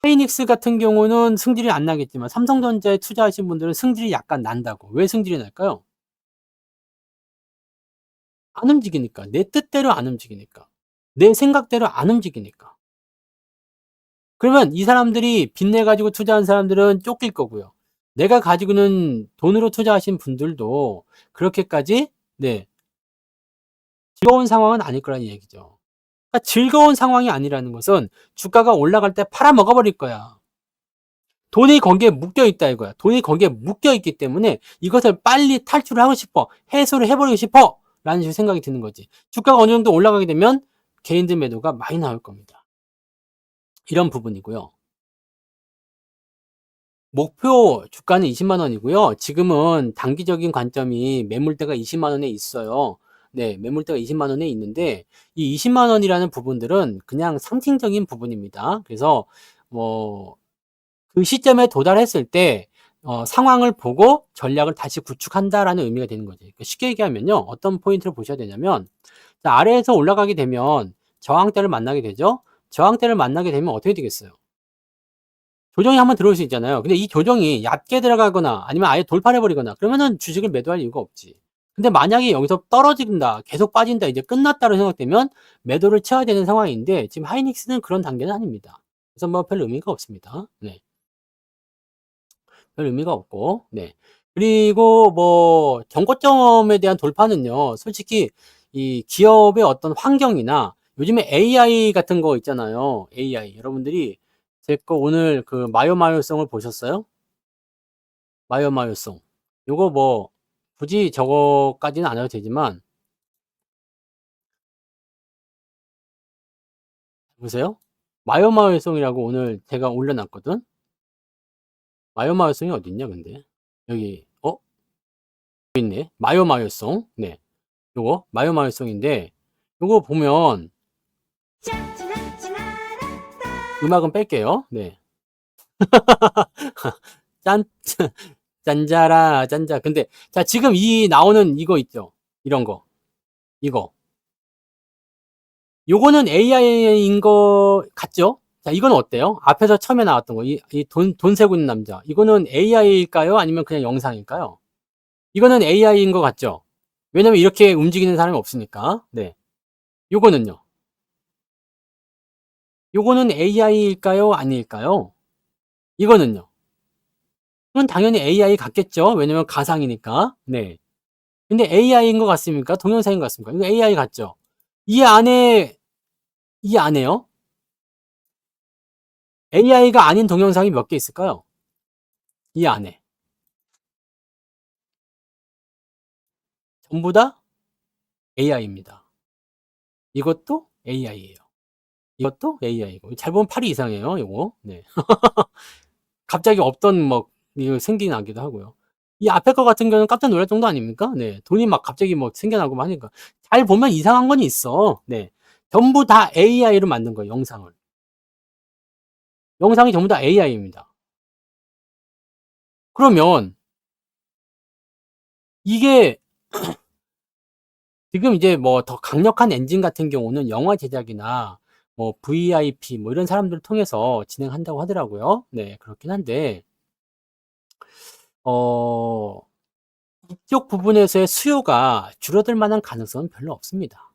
하이닉스 같은 경우는 승질이 안 나겠지만 삼성전자에 투자하신 분들은 승질이 약간 난다고. 왜 승질이 날까요? 안 움직이니까. 내 뜻대로 안 움직이니까. 내 생각대로 안 움직이니까. 그러면 이 사람들이 빚내 가지고 투자한 사람들은 쫓길 거고요. 내가 가지고는 돈으로 투자하신 분들도 그렇게까지 네, 즐거운 상황은 아닐 거라는 얘기죠. 그러니까 즐거운 상황이 아니라는 것은 주가가 올라갈 때 팔아먹어 버릴 거야. 돈이 거기에 묶여 있다 이거야. 돈이 거기에 묶여 있기 때문에 이것을 빨리 탈출을 하고 싶어. 해소를 해버리고 싶어. 라는 식으로 생각이 드는 거지. 주가가 어느 정도 올라가게 되면 개인들 매도가 많이 나올 겁니다. 이런 부분이고요. 목표 주가는 20만 원이고요. 지금은 단기적인 관점이 매물대가 20만 원에 있어요. 네, 매물대가 20만 원에 있는데 이 20만 원이라는 부분들은 그냥 상징적인 부분입니다. 그래서 뭐 그 시점에 도달했을 때 상황을 보고 전략을 다시 구축한다라는 의미가 되는 거죠. 그러니까 쉽게 얘기하면요. 어떤 포인트를 보셔야 되냐면 자, 아래에서 올라가게 되면 저항대를 만나게 되죠. 저항대를 만나게 되면 어떻게 되겠어요? 조정이 한번 들어올 수 있잖아요. 근데 이 조정이 얕게 들어가거나 아니면 아예 돌파해 버리거나 그러면은 주식을 매도할 이유가 없지. 근데 만약에 여기서 떨어진다, 계속 빠진다, 이제 끝났다고 생각되면 매도를 쳐야 되는 상황인데 지금 하이닉스는 그런 단계는 아닙니다. 그래서 뭐 별 의미가 없습니다. 네. 별 의미가 없고, 네. 그리고 뭐 정고점에 대한 돌파는요, 솔직히 이 기업의 어떤 환경이나 요즘에 AI 같은 거 있잖아요. AI. 여러분들이 제 거 오늘 그 마요마요송을 보셨어요? 마요마요송. 요거 뭐 굳이 저거까지는 안 해도 되지만 보세요. 마요마요송이라고 오늘 제가 올려놨거든. 마요마요송이 어딨냐 근데? 여기 여기 있네. 마요마요송. 네. 요거 마요마요송인데 요거 보면 음악은 뺄게요. 네. 짠 짠자라 짠자. 근데 자 지금 이 나오는 이거 있죠. 이런 거. 이거. 요거는 AI인 거 같죠? 자, 이건 어때요? 앞에서 처음에 나왔던 거. 돈 세고 있는 남자. 이거는 AI일까요? 아니면 그냥 영상일까요? 이거는 AI인 거 같죠? 왜냐면 이렇게 움직이는 사람이 없으니까. 네. 요거는요. 요거는 AI일까요? 아닐까요? 이거는요. 이건 당연히 AI 같겠죠? 왜냐면 가상이니까. 네. 근데 AI인 것 같습니까? 동영상인 것 같습니까? 이거 AI 같죠? 이 안에, 이 안에요? AI가 아닌 동영상이 몇 개 있을까요? 이 안에. 전부 다 AI입니다. 이것도 AI예요. 이것도 AI고. 잘 보면 팔이 이상해요, 이거. 네. 갑자기 없던 뭐, 이거 생기나기도 하고요. 이 앞에 거 같은 경우는 깜짝 놀랄 정도 아닙니까? 네. 돈이 막 갑자기 뭐 생겨나고 막 하니까. 잘 보면 이상한 건 있어. 네. 전부 다 AI로 만든 거예요, 영상을. 영상이 전부 다 AI입니다. 그러면 이게 지금 이제 뭐 더 강력한 엔진 같은 경우는 영화 제작이나 뭐 VIP 뭐 이런 사람들을 통해서 진행한다고 하더라고요. 네, 그렇긴 한데, 어, 이쪽 부분에서의 수요가 줄어들 만한 가능성은 별로 없습니다.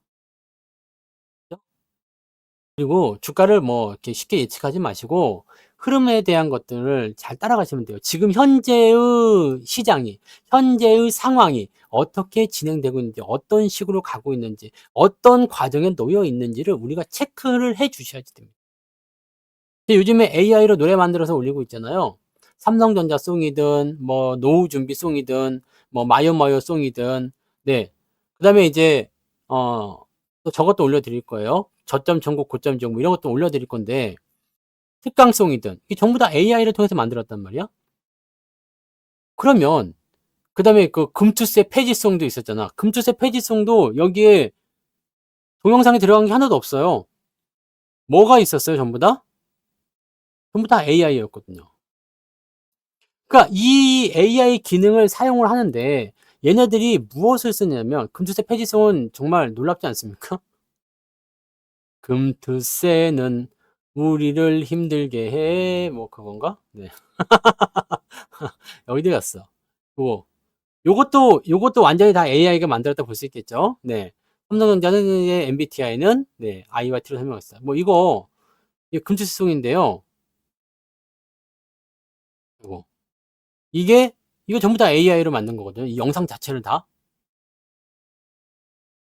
그리고 주가를 뭐 이렇게 쉽게 예측하지 마시고, 흐름에 대한 것들을 잘 따라가시면 돼요. 지금 현재의 시장이, 현재의 상황이 어떻게 진행되고 있는지, 어떤 식으로 가고 있는지, 어떤 과정에 놓여 있는지를 우리가 체크를 해 주셔야지 됩니다. 근데 요즘에 AI로 노래 만들어서 올리고 있잖아요. 삼성전자 송이든 뭐 노후 준비 송이든 뭐 마요마요 송이든. 네. 그다음에 이제 또 저것도 올려 드릴 거예요. 저점 전국 고점 정보 이런 것도 올려 드릴 건데, 특강송이든 이게 전부 다 AI를 통해서 만들었단 말이야. 그러면 그다음에 그 금투세 폐지송도 있었잖아. 금투세 폐지송도 여기에 동영상에 들어간 게 하나도 없어요. 뭐가 있었어요, 전부 다? 전부 다 AI였거든요. 그러니까 이 AI 기능을 사용을 하는데 얘네들이 무엇을 쓰냐면, 금투세 폐지송은 정말 놀랍지 않습니까? 금투세는 우리를 힘들게 해. 뭐 그건가? 네. 어디 갔어? 그거. 요것도 완전히 다 AI가 만들었다 볼 수 있겠죠. 네. 삼성전자는 MBTI는 네, I와 T로 설명했어요. 뭐 이거 금투세송인데요. 이거. 이게 이거 전부 다 AI로 만든 거거든요. 이 영상 자체를 다.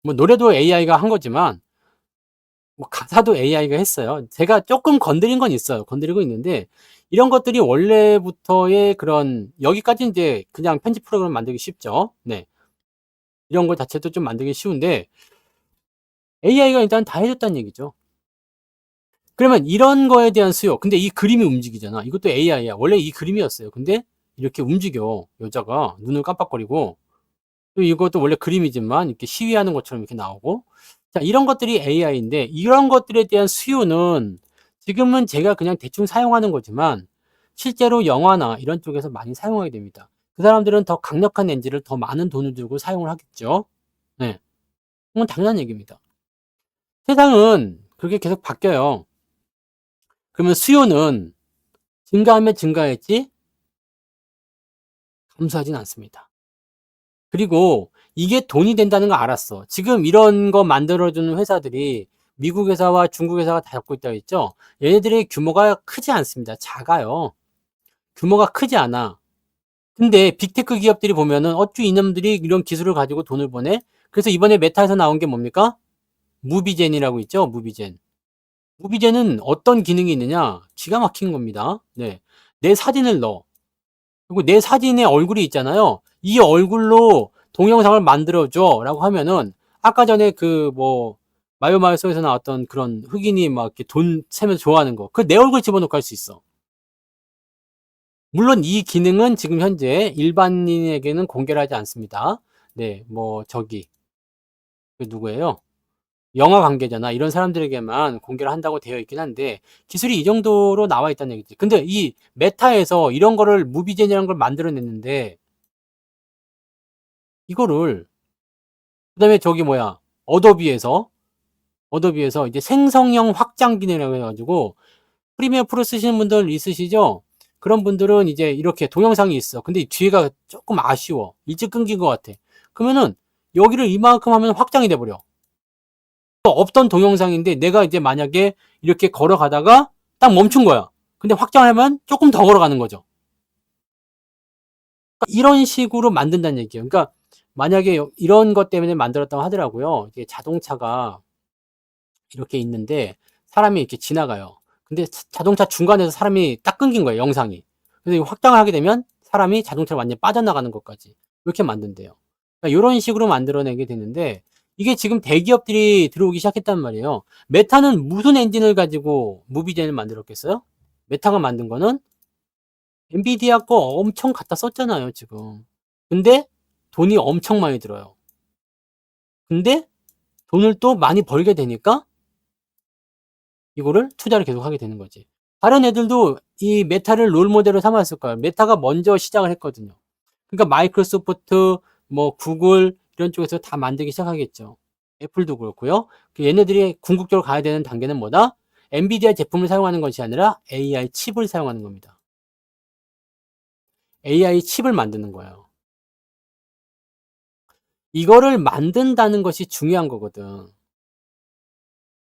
뭐 노래도 AI가 한 거지만 뭐 가사도 AI가 했어요. 제가 조금 건드린 건 있어요. 건드리고 있는데 이런 것들이 원래부터의 그런, 여기까지 이제 그냥 편집 프로그램 만들기 쉽죠. 네. 이런 거 자체도 좀 만들기 쉬운데 AI가 일단 다 해줬다는 얘기죠. 그러면 이런 거에 대한 수요. 근데 이 그림이 움직이잖아. 이것도 AI야. 원래 이 그림이었어요. 근데 이렇게 움직여. 여자가 눈을 깜빡거리고. 또 이것도 원래 그림이지만 이렇게 시위하는 것처럼 이렇게 나오고. 자, 이런 것들이 AI인데 이런 것들에 대한 수요는 지금은 제가 그냥 대충 사용하는 거지만 실제로 영화나 이런 쪽에서 많이 사용하게 됩니다. 그 사람들은 더 강력한 렌즈를 더 많은 돈을 들고 사용을 하겠죠. 네. 그건 당연한 얘기입니다. 세상은 그렇게 계속 바뀌어요. 그러면 수요는 증가하면 증가했지 감소하진 않습니다. 그리고 이게 돈이 된다는 거 알았어. 지금 이런 거 만들어주는 회사들이 미국 회사와 중국 회사가 다 잡고 있다고 했죠. 얘네들의 규모가 크지 않습니다. 작아요. 규모가 크지 않아. 근데 빅테크 기업들이 보면은 어쭈 이놈들이 이런 기술을 가지고 돈을 버네. 그래서 이번에 메타에서 나온 게 뭡니까? 무비젠이라고 있죠. 무비젠. 무비젠은 어떤 기능이 있느냐? 기가 막힌 겁니다. 네. 내 사진을 넣어. 그리고 내 사진에 얼굴이 있잖아요. 이 얼굴로 동영상을 만들어줘 라고 하면은, 아까 전에 그 뭐 마요마요 속에서 나왔던 그런 흑인이 막 이렇게 돈 세면서 좋아하는 거, 그 내 얼굴 집어넣고 할 수 있어. 물론 이 기능은 지금 현재 일반인에게는 공개를 하지 않습니다. 네, 뭐 저기 그 누구예요? 영화 관계자나 이런 사람들에게만 공개를 한다고 되어 있긴 한데, 기술이 이 정도로 나와 있다는 얘기지. 근데 이 메타에서 이런 거를 무비젠이라는 걸 만들어냈는데, 이거를 그다음에 저기 뭐야, 어도비에서 이제 생성형 확장 기능이라고 해가지고, 프리미어 프로 쓰시는 분들 있으시죠? 그런 분들은 이제 이렇게 동영상이 있어. 근데 뒤에가 조금 아쉬워. 일찍 끊긴 것 같아. 그러면은 여기를 이만큼 하면 확장이 돼버려. 없던 동영상인데 내가 이제 만약에 이렇게 걸어가다가 딱 멈춘 거야. 근데 확장하면 조금 더 걸어가는 거죠. 그러니까 이런 식으로 만든다는 얘기예요. 그러니까 만약에 이런 것 때문에 만들었다고 하더라고요. 이게 자동차가 이렇게 있는데 사람이 이렇게 지나가요. 근데 자동차 중간에서 사람이 딱 끊긴 거예요, 영상이. 그래서 확장을 하게 되면 사람이 자동차를 완전히 빠져나가는 것까지 이렇게 만든대요. 그러니까 이런 식으로 만들어내게 되는데, 이게 지금 대기업들이 들어오기 시작했단 말이에요. 메타는 무슨 엔진을 가지고 무비젠을 만들었겠어요? 메타가 만든 거는 엔비디아 거 엄청 갖다 썼잖아요, 지금. 근데 돈이 엄청 많이 들어요. 근데 돈을 또 많이 벌게 되니까 이거를 투자를 계속 하게 되는 거지. 다른 애들도 이 메타를 롤 모델로 삼았을 거예요. 메타가 먼저 시작을 했거든요. 그러니까 마이크로소프트, 뭐 구글 이런 쪽에서 다 만들기 시작하겠죠. 애플도 그렇고요. 얘네들이 궁극적으로 가야 되는 단계는 뭐다? 엔비디아 제품을 사용하는 것이 아니라 AI 칩을 사용하는 겁니다. AI 칩을 만드는 거예요. 이거를 만든다는 것이 중요한 거거든.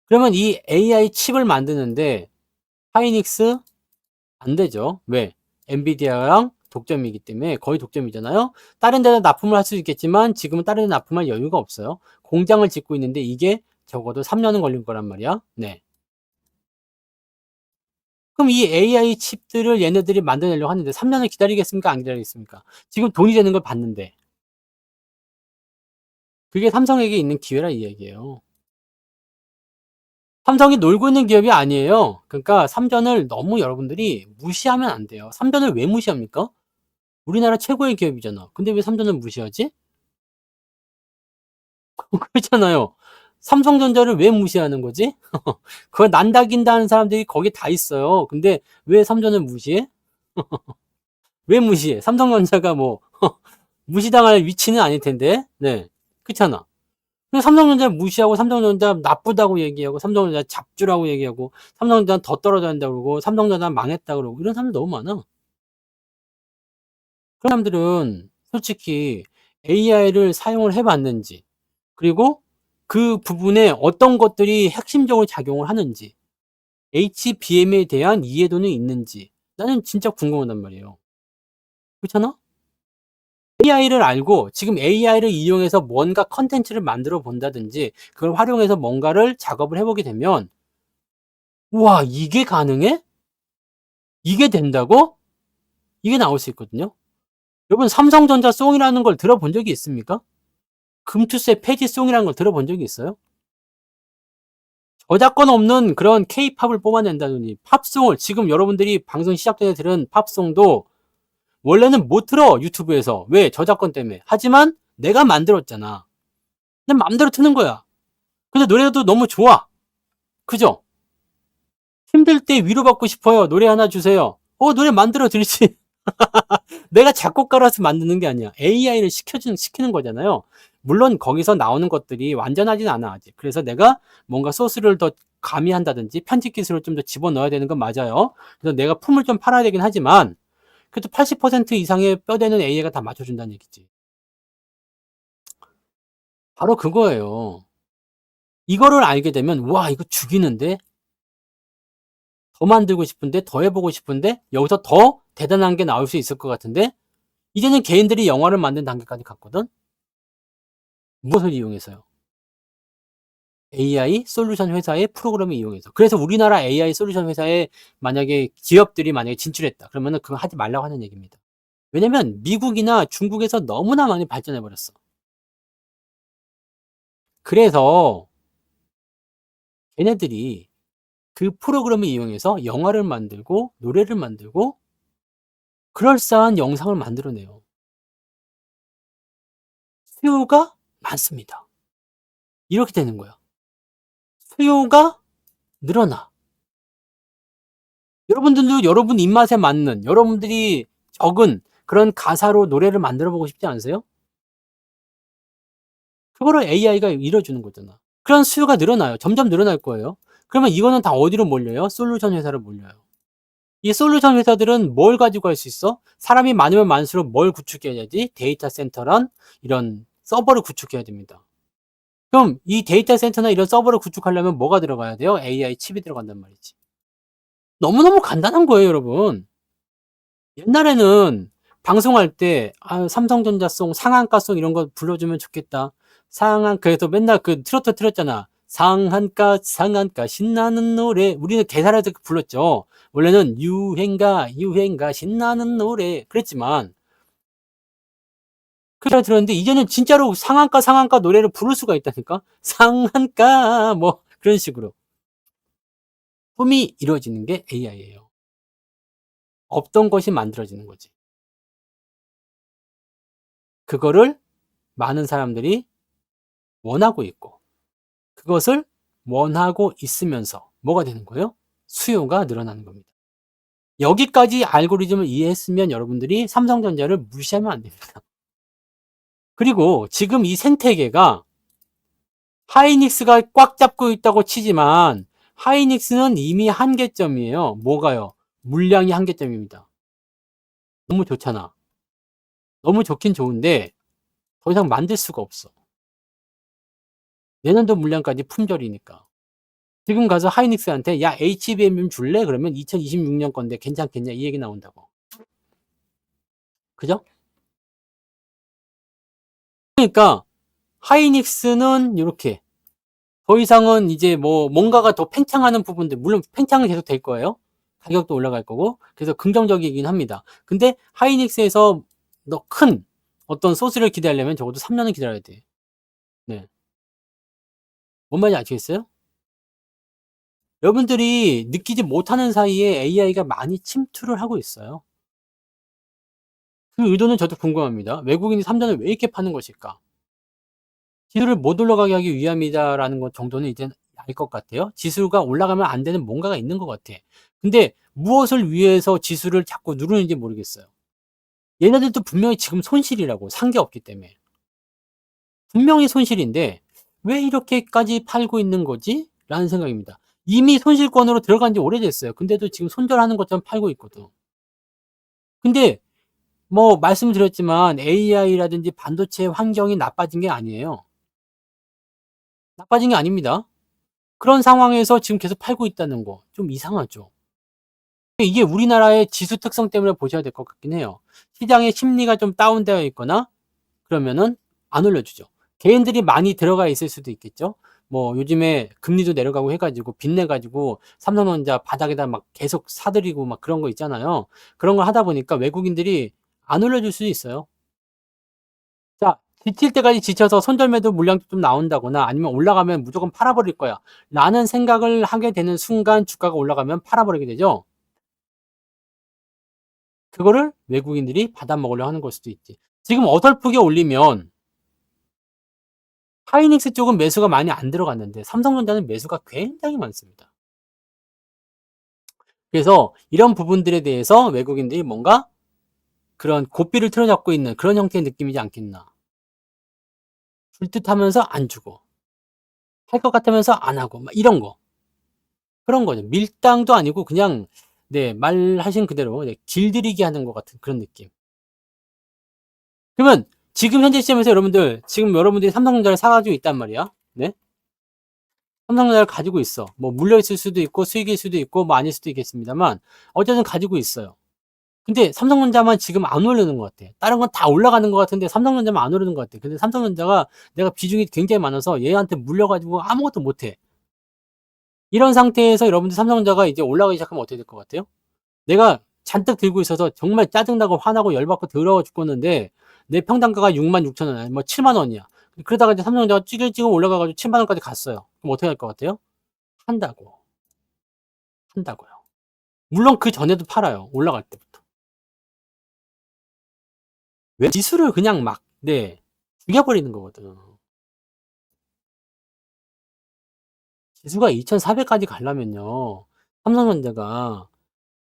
그러면 이 AI 칩을 만드는데 하이닉스, 안 되죠. 왜? 엔비디아랑 독점이기 때문에 거의 독점이잖아요. 다른 데다 납품을 할 수 있겠지만 지금은 다른 데 납품할 여유가 없어요. 공장을 짓고 있는데 이게 적어도 3년은 걸릴 거란 말이야. 네. 그럼 이 AI 칩들을 얘네들이 만들어내려고 하는데 3년을 기다리겠습니까? 안 기다리겠습니까? 지금 돈이 되는 걸 봤는데. 그게 삼성에게 있는 기회라 이 얘기예요. 삼성이 놀고 있는 기업이 아니에요. 그러니까 삼전을 너무 여러분들이 무시하면 안 돼요. 삼전을 왜 무시합니까? 우리나라 최고의 기업이잖아. 근데 왜 삼전을 무시하지? 그렇잖아요. 삼성전자를 왜 무시하는 거지? 그걸 난다긴다 하는 사람들이 거기 다 있어요. 근데 왜 삼전을 무시해? 왜 무시해? 삼성전자가 뭐 무시당할 위치는 아닐 텐데. 네. 그렇잖아. 근데 삼성전자 무시하고 삼성전자 나쁘다고 얘기하고 삼성전자 잡주라고 얘기하고 삼성전자 더 떨어져야 된다고 그러고 삼성전자 망했다 그러고 이런 사람들 너무 많아. 그런 사람들은 솔직히 AI를 사용을 해 봤는지 그리고 그 부분에 어떤 것들이 핵심적으로 작용을 하는지 HBM에 대한 이해도는 있는지 나는 진짜 궁금하단 말이에요. 그렇잖아? AI를 알고 지금 AI를 이용해서 뭔가 컨텐츠를 만들어 본다든지 그걸 활용해서 뭔가를 작업을 해 보게 되면 '우와 이게 가능해? 이게 된다고?' 이게 나올 수 있거든요. 여러분 삼성전자 송이라는 걸 들어본 적이 있습니까? 금투세 폐지 송이라는 걸 들어본 적이 있어요? 저작권 없는 그런 케이팝을 뽑아낸다더니 팝송을 지금 여러분들이 방송 시작 전에 들은 팝송도 원래는 못 틀어 유튜브에서. 왜? 저작권 때문에. 하지만 내가 만들었잖아. 내 맘대로 트는 거야. 근데 노래도 너무 좋아. 그죠? 힘들 때 위로받고 싶어요. 노래 하나 주세요. 노래 만들어 드리지. 내가 작곡가라서 만드는 게 아니야. AI를 시키는 거잖아요. 물론 거기서 나오는 것들이 완전하진 않아 아직. 그래서 내가 뭔가 소스를 더 가미한다든지 편집 기술을 좀 더 집어넣어야 되는 건 맞아요. 그래서 내가 품을 좀 팔아야 되긴 하지만 그래도 80% 이상의 뼈대는 AI가 다 맞춰준다는 얘기지. 바로 그거예요. 이거를 알게 되면 와 이거 죽이는데 더 만들고 싶은데 더 해보고 싶은데 여기서 더 대단한 게 나올 수 있을 것 같은데 이제는 개인들이 영화를 만든 단계까지 갔거든. 무엇을 이용해서요? AI 솔루션 회사의 프로그램을 이용해서. 그래서 우리나라 AI 솔루션 회사에 만약에 기업들이 만약에 진출했다. 그러면은 그거 하지 말라고 하는 얘기입니다. 왜냐면 미국이나 중국에서 너무나 많이 발전해 버렸어. 그래서 걔네들이 그 프로그램을 이용해서 영화를 만들고 노래를 만들고 그럴싸한 영상을 만들어내요. 수요가 많습니다. 이렇게 되는 거야. 수요가 늘어나. 여러분들도 여러분 입맛에 맞는 여러분들이 적은 그런 가사로 노래를 만들어 보고 싶지 않으세요? 그거를 AI가 이뤄주는 거잖아. 그런 수요가 늘어나요. 점점 늘어날 거예요. 그러면 이거는 다 어디로 몰려요? 솔루션 회사로 몰려요. 이 솔루션 회사들은 뭘 가지고 할 수 있어? 사람이 많으면 많을수록 뭘 구축해야지? 데이터 센터란 이런 서버를 구축해야 됩니다. 그럼 이 데이터 센터나 이런 서버를 구축하려면 뭐가 들어가야 돼요? AI 칩이 들어간단 말이지. 너무너무 간단한 거예요, 여러분. 옛날에는 방송할 때 삼성전자송, 상한가송 이런 거 불러주면 좋겠다. 그래서 맨날 그 트로트 틀었잖아. 상한가, 상한가, 신나는 노래. 우리는 대사라서 불렀죠. 원래는 유행가, 유행가, 신나는 노래. 그랬지만, 그래 들었는데, 이제는 진짜로 상한가, 상한가 노래를 부를 수가 있다니까? 상한가, 뭐, 그런 식으로. 꿈이 이루어지는 게 AI예요. 없던 것이 만들어지는 거지. 그거를 많은 사람들이 원하고 있고, 그것을 원하고 있으면서 뭐가 되는 거예요? 수요가 늘어나는 겁니다. 여기까지 알고리즘을 이해했으면 여러분들이 삼성전자를 무시하면 안 됩니다. 그리고 지금 이 생태계가 하이닉스가 꽉 잡고 있다고 치지만 하이닉스는 이미 한계점이에요. 뭐가요? 물량이 한계점입니다. 너무 좋잖아. 너무 좋긴 좋은데 더 이상 만들 수가 없어. 내년도 물량까지 품절이니까. 지금 가서 하이닉스한테 야 HBM 좀 줄래? 그러면 2026년 건데 괜찮겠냐 이 얘기 나온다고. 그죠? 그러니까 하이닉스는 요렇게 더 이상은 이제 뭐 뭔가가 더 팽창하는 부분들, 물론 팽창은 계속 될 거예요. 가격도 올라갈 거고. 그래서 긍정적이긴 합니다. 근데 하이닉스에서 더 큰 어떤 소스를 기대하려면 적어도 3년은 기다려야 돼. 네. 뭔 말인지 아시겠어요? 여러분들이 느끼지 못하는 사이에 AI가 많이 침투를 하고 있어요. 그 의도는 저도 궁금합니다. 외국인이 3년을 왜 이렇게 파는 것일까? 지수를 못 올라가게 하기 위함이다라는 것 정도는 이제 알 것 같아요. 지수가 올라가면 안 되는 뭔가가 있는 것 같아. 근데 무엇을 위해서 지수를 자꾸 누르는지 모르겠어요. 얘네들도 분명히 지금 손실이라고, 산 게 없기 때문에. 분명히 손실인데 왜 이렇게까지 팔고 있는 거지? 라는 생각입니다. 이미 손실권으로 들어간 지 오래됐어요. 근데도 지금 손절하는 것처럼 팔고 있거든. 근데 뭐 말씀드렸지만 AI라든지 반도체 환경이 나빠진 게 아니에요. 나빠진 게 아닙니다. 그런 상황에서 지금 계속 팔고 있다는 거 좀 이상하죠. 이게 우리나라의 지수 특성 때문에 보셔야 될 것 같긴 해요. 시장의 심리가 좀 다운되어 있거나 그러면은 안 올려주죠. 개인들이 많이 들어가 있을 수도 있겠죠. 뭐 요즘에 금리도 내려가고 해가지고 빚내가지고 삼성전자 바닥에다 막 계속 사들이고 막 그런 거 있잖아요. 그런 걸 하다 보니까 외국인들이 안 올려줄 수도 있어요. 자, 지칠 때까지 지쳐서 손절매도 물량도 좀 나온다거나 아니면 올라가면 무조건 팔아버릴 거야 라는 생각을 하게 되는 순간 주가가 올라가면 팔아버리게 되죠. 그거를 외국인들이 받아먹으려 하는 걸 수도 있지. 지금 어설프게 올리면 하이닉스 쪽은 매수가 많이 안 들어갔는데 삼성전자는 매수가 굉장히 많습니다. 그래서 이런 부분들에 대해서 외국인들이 뭔가 그런 고삐를 틀어잡고 있는 그런 형태의 느낌이지 않겠나. 줄 듯 하면서 안 주고 할 것 같으면서 안 하고 막 이런 거. 그런 거죠. 밀당도 아니고 그냥 네, 말하신 그대로 네, 길들이기 하는 것 같은 그런 느낌. 그러면 지금 현재 시점에서 여러분들 지금 여러분들이 삼성전자를 사가지고 있단 말이야. 네? 삼성전자를 가지고 있어. 뭐 물려 있을 수도 있고 수익일 수도 있고 뭐 아닐 수도 있겠습니다만 어쨌든 가지고 있어요. 근데 삼성전자만 지금 안 오르는 것 같아. 다른 건 다 올라가는 것 같은데 삼성전자만 안 오르는 것 같아. 근데 삼성전자가 내가 비중이 굉장히 많아서 얘한테 물려가지고 아무것도 못해. 이런 상태에서 여러분들 삼성전자가 이제 올라가기 시작하면 어떻게 될 것 같아요? 내가 잔뜩 들고 있어서 정말 짜증나고 화나고 열받고 더러워 죽겠는데 내 평단가가 66,000원, 아니 뭐 7만 원이야. 그러다가 이제 삼성전자가 찌글찌글 올라가가지고 7만 원까지 갔어요. 그럼 어떻게 할 것 같아요? 한다고. 한다고요. 물론 그 전에도 팔아요. 올라갈 때부터. 왜 지수를 그냥 막, 네, 죽여버리는 거거든. 지수가 2,400까지 가려면요. 삼성전자가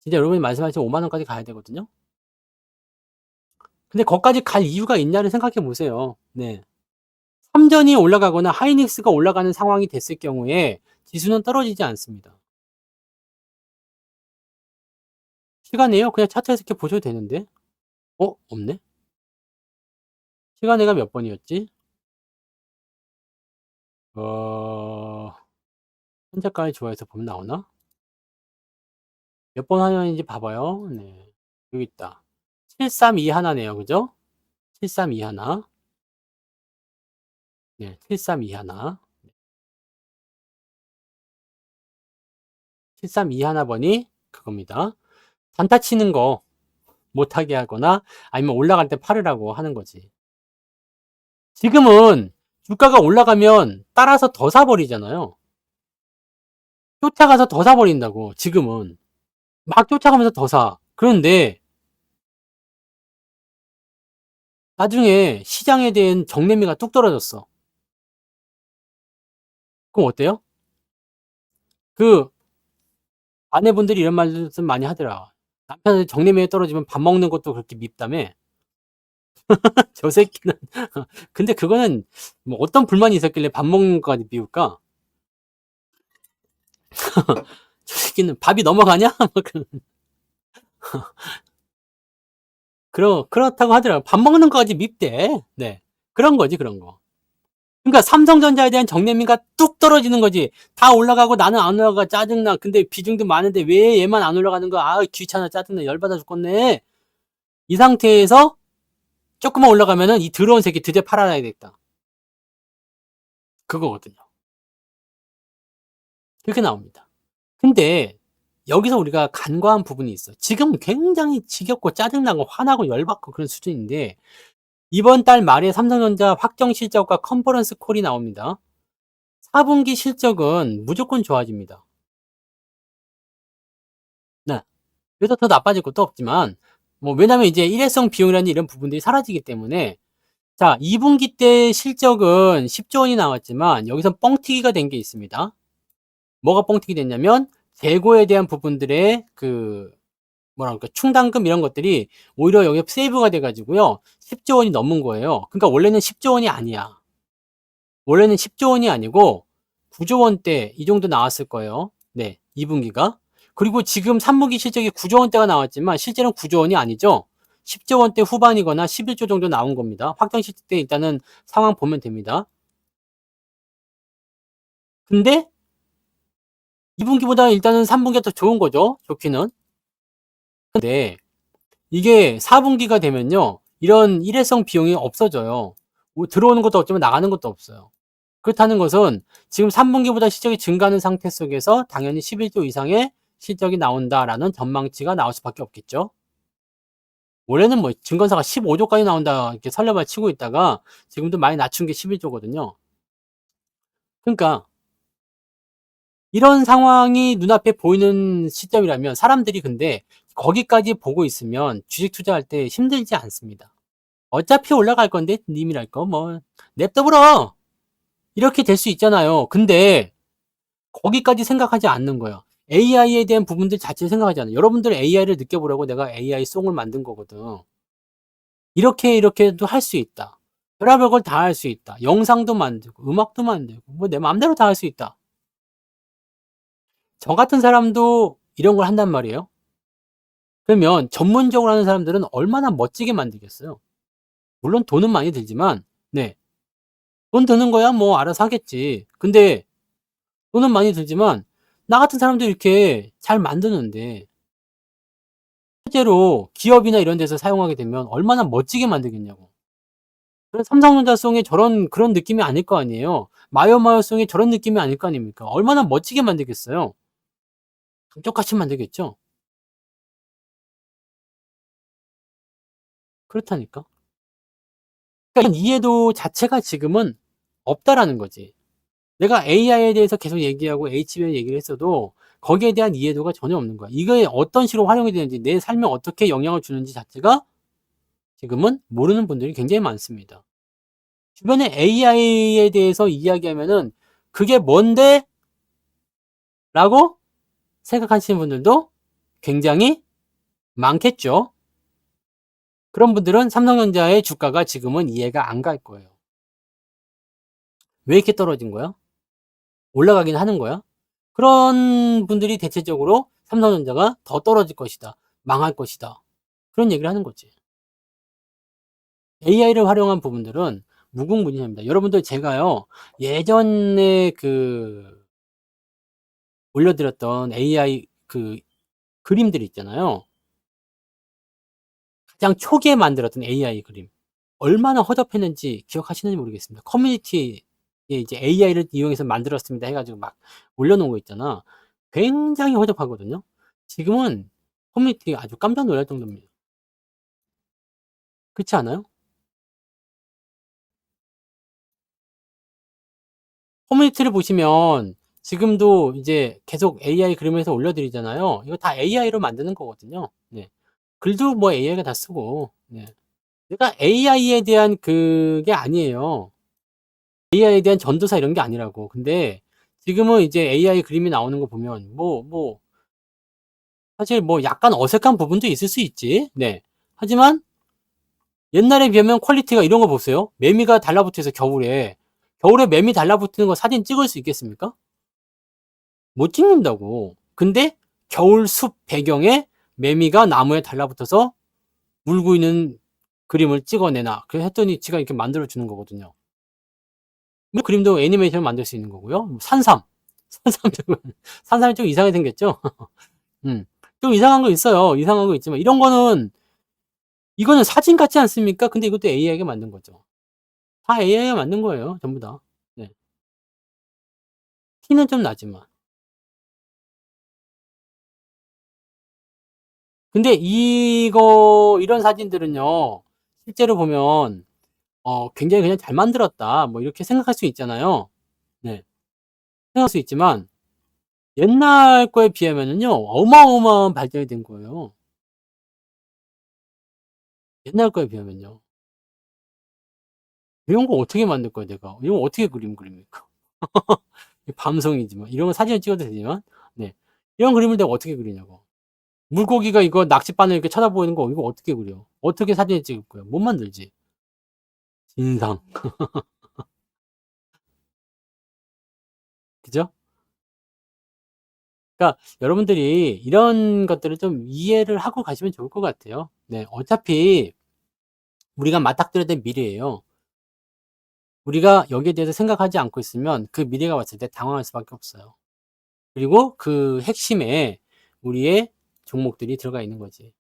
진짜 여러분이 말씀하신 5만 원까지 가야 되거든요. 근데 거기까지 갈 이유가 있냐를 생각해 보세요. 네. 삼전이 올라가거나 하이닉스가 올라가는 상황이 됐을 경우에 지수는 떨어지지 않습니다. 시간에요? 그냥 차트에서 이렇게 보셔도 되는데. 없네? 시간에가 몇 번이었지? 어, 현재가를 좋아해서 보면 나오나? 몇 번 하는지 봐봐요. 네. 여기 있다. 732 하나네요. 그죠? 732 하나. 네, 732 하나. 732 하나 번이 그겁니다. 단타 치는 거 못하게 하거나 아니면 올라갈 때 팔으라고 하는 거지. 지금은 주가가 올라가면 따라서 더 사버리잖아요. 쫓아가서 더 사버린다고, 지금은. 막 쫓아가면서 더 사. 그런데 나중에 시장에 대한 정매미가 뚝 떨어졌어. 그럼 어때요? 그 아내분들이 이런 말씀 많이 하더라. 남편한테 정매미에 떨어지면 밥 먹는 것도 그렇게 밉다며. 저 새끼는. 근데 그거는 뭐 어떤 불만이 있었길래 밥 먹는 것까지 미울까? 저 새끼는 밥이 넘어가냐? 그렇다고 하더라고요. 밥 먹는 거까지 밉대. 네. 그런 거지, 그런 거. 그러니까 삼성전자에 대한 정내미가 뚝 떨어지는 거지. 다 올라가고 나는 안 올라가 짜증나. 근데 비중도 많은데 왜 얘만 안 올라가는 거야? 아, 귀찮아 짜증나 열받아 죽겠네. 이 상태에서 조금만 올라가면은 이 더러운 새끼 드디어 팔아놔야 되겠다. 그거거든요. 그렇게 나옵니다. 근데 여기서 우리가 간과한 부분이 있어. 지금 굉장히 지겹고 짜증나고 화나고 열받고 그런 수준인데 이번 달 말에 삼성전자 확정 실적과 컨퍼런스 콜이 나옵니다. 4분기 실적은 무조건 좋아집니다. 네. 그래서 더 나빠질 것도 없지만 뭐 왜냐면 이제 일회성 비용이라는 이런 부분들이 사라지기 때문에 자, 2분기 때 실적은 10조 원이 나왔지만 여기서 뻥튀기가 된 게 있습니다. 뭐가 뻥튀기 됐냐면 재고에 대한 부분들의 그 뭐랄까 충당금 이런 것들이 오히려 여기에 세이브가 돼 가지고요. 10조 원이 넘은 거예요. 그러니까 원래는 10조 원이 아니야. 원래는 10조 원이 아니고 9조 원대 이 정도 나왔을 거예요. 네, 2분기가. 그리고 지금 3분기 실적이 9조 원대가 나왔지만 실제는 9조 원이 아니죠. 10조 원대 후반이거나 11조 정도 나온 겁니다. 확정 실적 때 일단은 상황 보면 됩니다. 근데 2분기보다 일단은 3분기가 더 좋은 거죠. 좋기는. 근데 이게 4분기가 되면요. 이런 일회성 비용이 없어져요. 뭐 들어오는 것도 없지만 나가는 것도 없어요. 그렇다는 것은 지금 3분기보다 실적이 증가하는 상태 속에서 당연히 11조 이상의 실적이 나온다라는 전망치가 나올 수밖에 없겠죠. 원래는 뭐 증권사가 15조까지 나온다 이렇게 설레발 치고 있다가 지금도 많이 낮춘 게 11조거든요. 그러니까 이런 상황이 눈앞에 보이는 시점이라면 사람들이 근데 거기까지 보고 있으면 주식 투자할 때 힘들지 않습니다. 어차피 올라갈 건데 님이랄 거 뭐 냅둬버려 이렇게 될 수 있잖아요. 근데 거기까지 생각하지 않는 거예요. AI에 대한 부분들 자체를 생각하지 않아요. 여러분들 AI를 느껴보라고 내가 AI 송을 만든 거거든. 이렇게도 할 수 있다. 별의별 걸 다 할 수 있다. 영상도 만들고 음악도 만들고 뭐 내 마음대로 다 할 수 있다. 저 같은 사람도 이런 걸 한단 말이에요. 그러면 전문적으로 하는 사람들은 얼마나 멋지게 만들겠어요. 물론 돈은 많이 들지만 네. 돈 드는 거야 뭐 알아서 하겠지. 근데 돈은 많이 들지만 나 같은 사람도 이렇게 잘 만드는데 실제로 기업이나 이런 데서 사용하게 되면 얼마나 멋지게 만들겠냐고. 그런 삼성전자송이 저런 그런 느낌이 아닐 거 아니에요. 마요마요송이 저런 느낌이 아닐 거 아닙니까? 얼마나 멋지게 만들겠어요. 감쪽같이 만들겠죠. 그렇다니까. 그러니까 이해도 자체가 지금은 없다라는 거지. 내가 AI에 대해서 계속 얘기하고 HBM 얘기를 했어도 거기에 대한 이해도가 전혀 없는 거야. 이게 어떤 식으로 활용이 되는지 내 삶에 어떻게 영향을 주는지 자체가 지금은 모르는 분들이 굉장히 많습니다. 주변에 AI에 대해서 이야기하면은 그게 뭔데? 라고 생각하시는 분들도 굉장히 많겠죠. 그런 분들은 삼성전자의 주가가 지금은 이해가 안 갈 거예요. 왜 이렇게 떨어진 거야? 올라가긴 하는 거야? 그런 분들이 대체적으로 삼성전자가 더 떨어질 것이다. 망할 것이다. 그런 얘기를 하는 거지. AI를 활용한 부분들은 무궁무진합니다. 여러분들 제가요, 예전에 올려드렸던 AI 그림들 있잖아요. 가장 초기에 만들었던 AI 그림. 얼마나 허접했는지 기억하시는지 모르겠습니다. 커뮤니티에 이제 AI를 이용해서 만들었습니다 해가지고 막 올려놓은 거 있잖아. 굉장히 허접하거든요. 지금은 커뮤니티가 아주 깜짝 놀랄 정도입니다. 그렇지 않아요? 커뮤니티를 보시면 지금도 이제 계속 AI 그림을 해서 올려드리잖아요. 이거 다 AI로 만드는 거거든요. 네. 글도 뭐 AI가 다 쓰고. 네. 그러니까 AI에 대한 그게 아니에요. AI에 대한 전도사 이런 게 아니라고. 근데 지금은 이제 AI 그림이 나오는 거 보면 사실 뭐 약간 어색한 부분도 있을 수 있지. 네. 하지만 옛날에 비하면 퀄리티가 이런 거 보세요. 매미가 달라붙어서 겨울에 매미 달라붙는 거 사진 찍을 수 있겠습니까? 못 찍는다고. 근데 겨울 숲 배경에 매미가 나무에 달라붙어서 물고 있는 그림을 찍어내나. 그래서 했더니 지가 이렇게 만들어 주는 거거든요. 그림도 애니메이션을 만들 수 있는 거고요. 산삼. 산삼이 좀 이상하게 생겼죠? 좀 이상한 거 있어요. 이상한 거 있지만, 이거는 사진 같지 않습니까? 근데 이것도 AI가 만든 거죠. 다 AI가 만든 거예요. 전부 다. 네. 티는 좀 나지만. 근데 이런 사진들은요, 실제로 보면, 굉장히 그냥 잘 만들었다. 뭐, 이렇게 생각할 수 있잖아요. 네. 생각할 수 있지만, 옛날 거에 비하면은요, 어마어마한 발전이 된 거예요. 옛날 거에 비하면요. 이런 거 어떻게 만들 거야, 내가? 이런 거 어떻게 그립니까? 밤송이지만. 이런 거 사진을 찍어도 되지만, 네. 이런 그림을 내가 어떻게 그리냐고. 물고기가 이거 낚싯바늘 이렇게 쳐다보이는 거, 이거 어떻게 그려? 어떻게 사진을 찍을 거야? 못 만들지. 진상. 그죠? 그러니까 여러분들이 이런 것들을 좀 이해를 하고 가시면 좋을 것 같아요. 네. 어차피 우리가 맞닥뜨려야 될 미래예요. 우리가 여기에 대해서 생각하지 않고 있으면 그 미래가 왔을 때 당황할 수밖에 없어요. 그리고 그 핵심에 우리의 종목들이 들어가 있는 거지.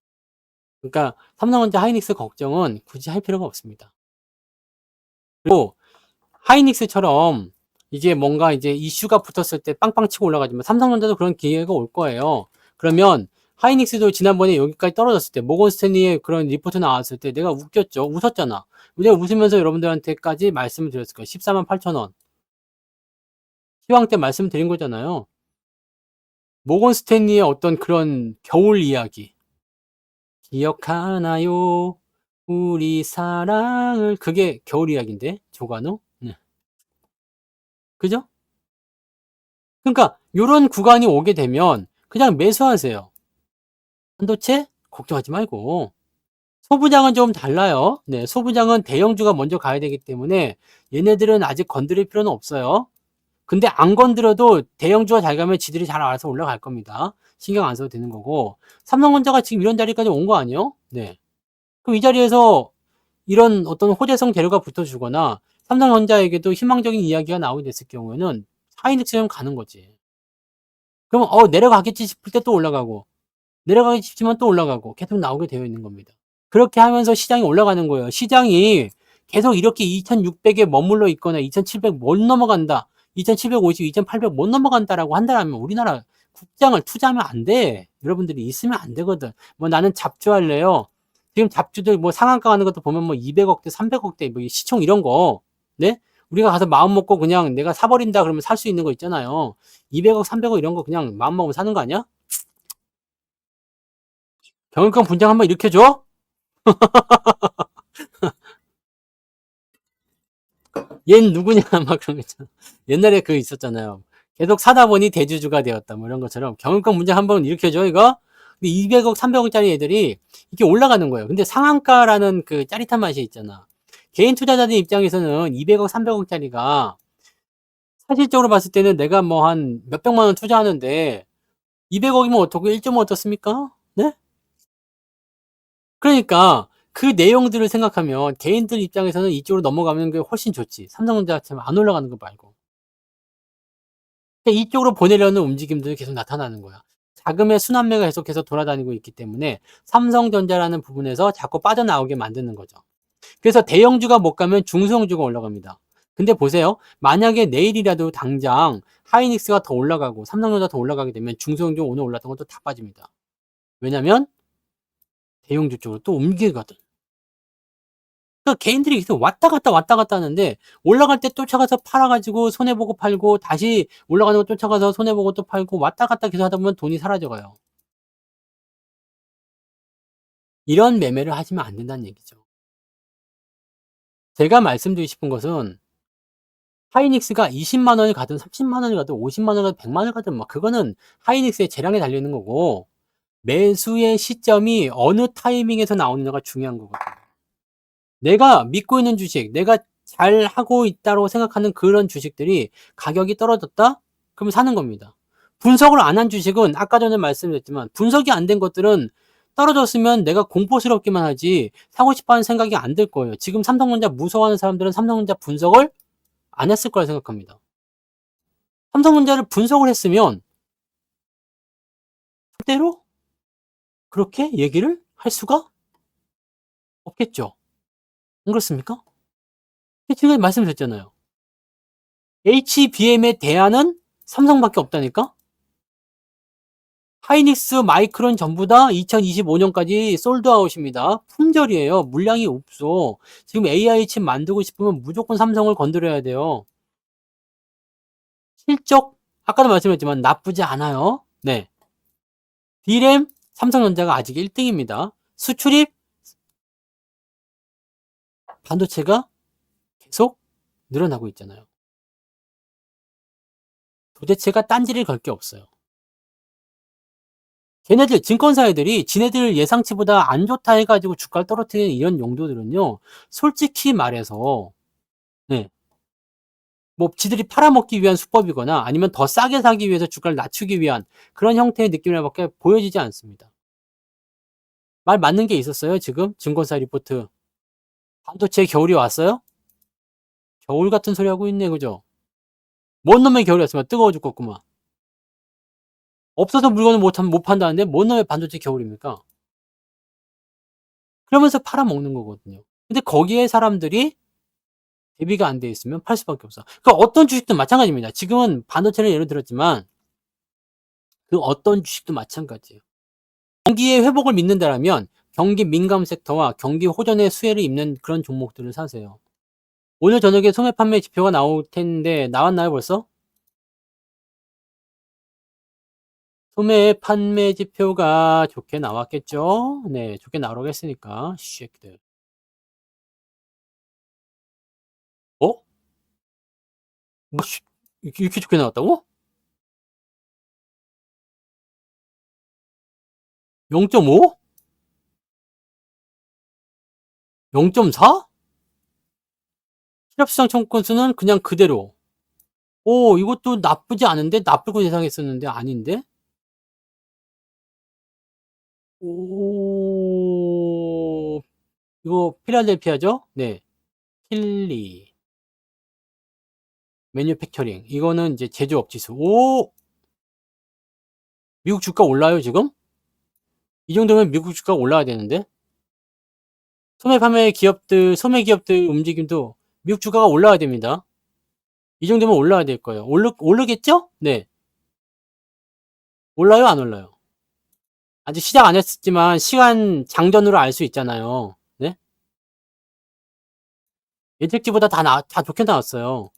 그러니까 삼성전자, 하이닉스 걱정은 굳이 할 필요가 없습니다. 그리고 하이닉스처럼 이제 뭔가 이제 이슈가 붙었을 때 빵빵 치고 올라가지만 삼성전자도 그런 기회가 올 거예요. 그러면 하이닉스도 지난번에 여기까지 떨어졌을 때 모건 스탠리의 그런 리포트 나왔을 때 내가 웃겼죠. 웃었잖아. 내가 웃으면서 여러분들한테까지 말씀을 드렸을 거예요. 148,000원. 시황 때 말씀드린 거잖아요. 모건 스탠리의 어떤 그런 겨울 이야기. 기억하나요? 우리 사랑을. 그게 겨울 이야기인데, 조간호? 네. 그죠? 그러니까 요런 구간이 오게 되면 그냥 매수하세요. 반도체 걱정하지 말고. 소부장은 좀 달라요. 네, 소부장은 대형주가 먼저 가야 되기 때문에 얘네들은 아직 건드릴 필요는 없어요. 근데 안 건드려도 대형주가 잘 가면 지들이 잘 알아서 올라갈 겁니다. 신경 안 써도 되는 거고. 삼성전자가 지금 이런 자리까지 온 거 아니에요? 네. 그럼 이 자리에서 이런 어떤 호재성 재료가 붙어주거나 삼성전자에게도 희망적인 이야기가 나오게 됐을 경우에는 하이닉스처럼 가는 거지. 그러면 내려가겠지 싶을 때 또 올라가고 내려가겠지 싶지만 또 올라가고 계속 나오게 되어 있는 겁니다. 그렇게 하면서 시장이 올라가는 거예요. 시장이 계속 이렇게 2600에 머물러 있거나 2700 못 넘어간다. 2750, 2800 못 넘어간다라고 한다면 우리나라 국장을 투자하면 안 돼. 여러분들이 있으면 안 되거든. 뭐 나는 잡주할래요. 지금 잡주들 뭐 상한가 가는 것도 보면 뭐 200억대, 300억대 뭐 시총 이런 거. 네? 우리가 가서 마음 먹고 그냥 내가 사버린다 그러면 살 수 있는 거 있잖아요. 200억, 300억 이런 거 그냥 마음 먹으면 사는 거 아니야? 경영권 분장 한번 일으켜줘? 얜 누구냐 막 그런 거 있잖아. 옛날에 그 있었잖아요. 계속 사다 보니 대주주가 되었다 뭐 이런 것처럼 경영권 분장 한번 일으켜줘 이거. 근데 200억, 300억짜리 애들이 이게 올라가는 거예요. 근데 상한가라는 그 짜릿한 맛이 있잖아. 개인 투자자들 입장에서는 200억, 300억짜리가 사실적으로 봤을 때는 내가 뭐 한 몇백만 원 투자하는데 200억이면 어떻고 1.5 어떻습니까? 네? 그러니까 그 내용들을 생각하면 개인들 입장에서는 이쪽으로 넘어가는 게 훨씬 좋지. 삼성전자처럼 안 올라가는 거 말고. 그러니까 이쪽으로 보내려는 움직임들이 계속 나타나는 거야. 자금의 순환매가 계속해서 돌아다니고 있기 때문에 삼성전자라는 부분에서 자꾸 빠져나오게 만드는 거죠. 그래서 대형주가 못 가면 중소형주가 올라갑니다. 근데 보세요. 만약에 내일이라도 당장 하이닉스가 더 올라가고 삼성전자 더 올라가게 되면 중소형주 오늘 올랐던 것도 다 빠집니다. 왜냐면 대형주 쪽으로 또 옮기거든. 그러니까 개인들이 계속 왔다 갔다 하는데 올라갈 때 쫓아가서 팔아가지고 손해보고 팔고 다시 올라가는 거 쫓아가서 손해보고 또 팔고 왔다 갔다 계속 하다 보면 돈이 사라져가요. 이런 매매를 하시면 안 된다는 얘기죠. 제가 말씀드리고 싶은 것은 하이닉스가 20만 원을 가든 30만 원을 가든 50만 원을 가든 100만 원을 가든 막 그거는 하이닉스의 재량에 달려있는 거고 매수의 시점이 어느 타이밍에서 나오느냐가 중요한 거거든요. 내가 믿고 있는 주식, 내가 잘 하고 있다고 생각하는 그런 주식들이 가격이 떨어졌다? 그럼 사는 겁니다. 분석을 안 한 주식은 아까 전에 말씀드렸지만 분석이 안 된 것들은 떨어졌으면 내가 공포스럽기만 하지 사고 싶어 하는 생각이 안 들 거예요. 지금 삼성전자 무서워하는 사람들은 삼성전자 분석을 안 했을 거라 생각합니다. 삼성전자를 분석을 했으면 그대로 그렇게 얘기를 할 수가 없겠죠. 안 그렇습니까? 지금 말씀드렸잖아요. HBM의 대안은 삼성밖에 없다니까? 하이닉스, 마이크론 전부 다 2025년까지 솔드아웃입니다. 품절이에요. 물량이 없어. 지금 AI 칩 만들고 싶으면 무조건 삼성을 건드려야 돼요. 실적, 아까도 말씀했지만 나쁘지 않아요. 네. D램, 삼성전자가 아직 1등입니다. 수출입, 반도체가 계속 늘어나고 있잖아요. 도대체가 딴지를 걸 게 없어요. 걔네들 증권사 애들이 지네들 예상치보다 안 좋다 해가지고 주가를 떨어뜨리는 이런 용도들은요, 솔직히 말해서 네, 뭐 지들이 팔아먹기 위한 수법이거나 아니면 더 싸게 사기 위해서 주가를 낮추기 위한 그런 형태의 느낌이라밖에 보여지지 않습니다. 말 맞는 게 있었어요. 지금 증권사 리포트 반도체 겨울이 왔어요? 겨울 같은 소리 하고 있네, 그죠? 뭔 놈의 겨울이 왔으면 뜨거워 죽겠구만. 없어서 물건을 못 판다는데 뭔 놈의 반도체 겨울입니까? 그러면서 팔아먹는 거거든요. 근데 거기에 사람들이 대비가 안 돼 있으면 팔 수밖에 없어. 그러니까 어떤 주식도 마찬가지입니다. 지금은 반도체를 예를 들었지만 그 어떤 주식도 마찬가지예요. 경기의 회복을 믿는다라면 경기 민감 섹터와 경기 호전의 수혜를 입는 그런 종목들을 사세요. 오늘 저녁에 소매 판매 지표가 나올 텐데 나왔나요 벌써? 소매 판매 지표가 좋게 나왔겠죠? 네, 좋게 나오라고 했으니까. 쉐이크들. 어? 뭐, 이렇게 좋게 나왔다고? 0.5? 0.4? 실업시장 청구건수는 그냥 그대로. 오, 이것도 나쁘지 않은데? 나쁘고 예상했었는데 아닌데? 오, 이거 필라델피아죠? 네. 필리. 매뉴팩처링. 이거는 이제 제조업 지수. 오! 미국 주가 올라요, 지금? 이 정도면 미국 주가 올라야 되는데? 소매 판매 기업들, 소매 기업들 움직임도 미국 주가가 올라야 됩니다. 이 정도면 올라야 될 거예요. 오르겠죠? 네. 올라요, 안 올라요? 아직 시작 안 했지만 시간 장전으로 알 수 있잖아요. 네? 예측치보다 다 좋게 나왔어요.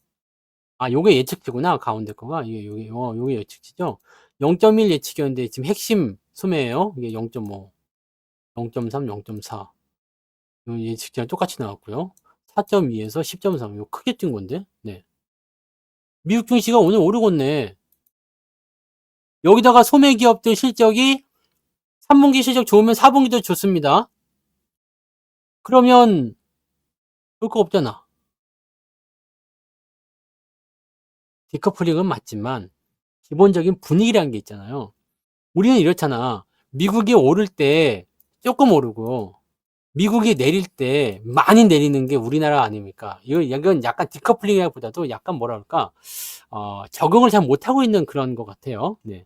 아, 요게 예측치구나. 가운데 거가. 요게 예측치죠. 0.1 예측이었는데 지금 핵심 소매예요. 이게 0.5, 0.3, 0.4. 예측치랑 똑같이 나왔고요. 4.2에서 10.3. 이거 크게 뛴 건데. 네. 미국 증시가 오늘 오르겠네. 여기다가 소매 기업들 실적이 3분기 실적 좋으면 4분기도 좋습니다. 그러면 볼 거 없잖아. 디커플링은 맞지만 기본적인 분위기라는 게 있잖아요. 우리는 이렇잖아. 미국이 오를 때 조금 오르고 미국이 내릴 때 많이 내리는 게 우리나라 아닙니까? 이건 약간 디커플링보다도 약간 뭐라 그럴까? 적응을 잘 못하고 있는 그런 것 같아요. 네.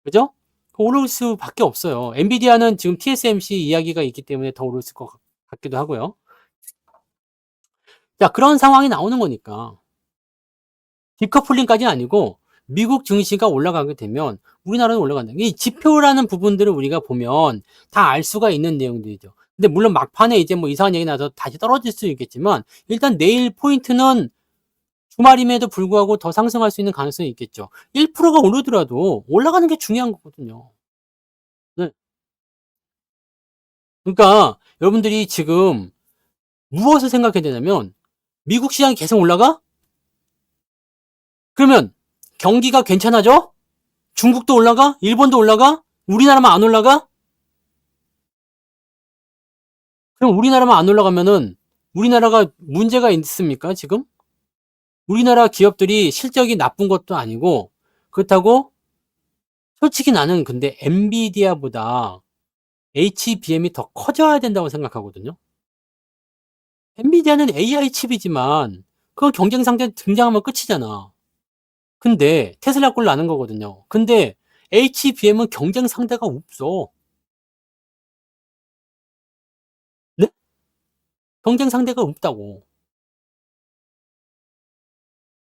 그죠? 오를 수밖에 없어요. 엔비디아는 지금 TSMC 이야기가 있기 때문에 더 오를 것 같기도 하고요. 자, 그런 상황이 나오는 거니까. 디커플링까지는 아니고 미국 증시가 올라가게 되면 우리나라도 올라간다. 이 지표라는 부분들을 우리가 보면 다 알 수가 있는 내용들이죠. 근데 물론 막판에 이제 뭐 이상한 얘기 나서 다시 떨어질 수 있겠지만 일단 내일 포인트는 주말임에도 불구하고 더 상승할 수 있는 가능성이 있겠죠. 1%가 오르더라도 올라가는 게 중요한 거거든요. 네. 그러니까 여러분들이 지금 무엇을 생각해야 되냐면 미국 시장이 계속 올라가? 그러면 경기가 괜찮아져? 중국도 올라가? 일본도 올라가? 우리나라만 안 올라가? 그럼 우리나라만 안 올라가면은 우리나라가 문제가 있습니까, 지금? 우리나라 기업들이 실적이 나쁜 것도 아니고 그렇다고 솔직히 나는 근데 엔비디아보다 HBM이 더 커져야 된다고 생각하거든요. 엔비디아는 AI 칩이지만 그건 경쟁 상대 등장하면 끝이잖아. 근데 테슬라 꼴 나는 거거든요. 근데 HBM은 경쟁 상대가 없어. 네? 경쟁 상대가 없다고.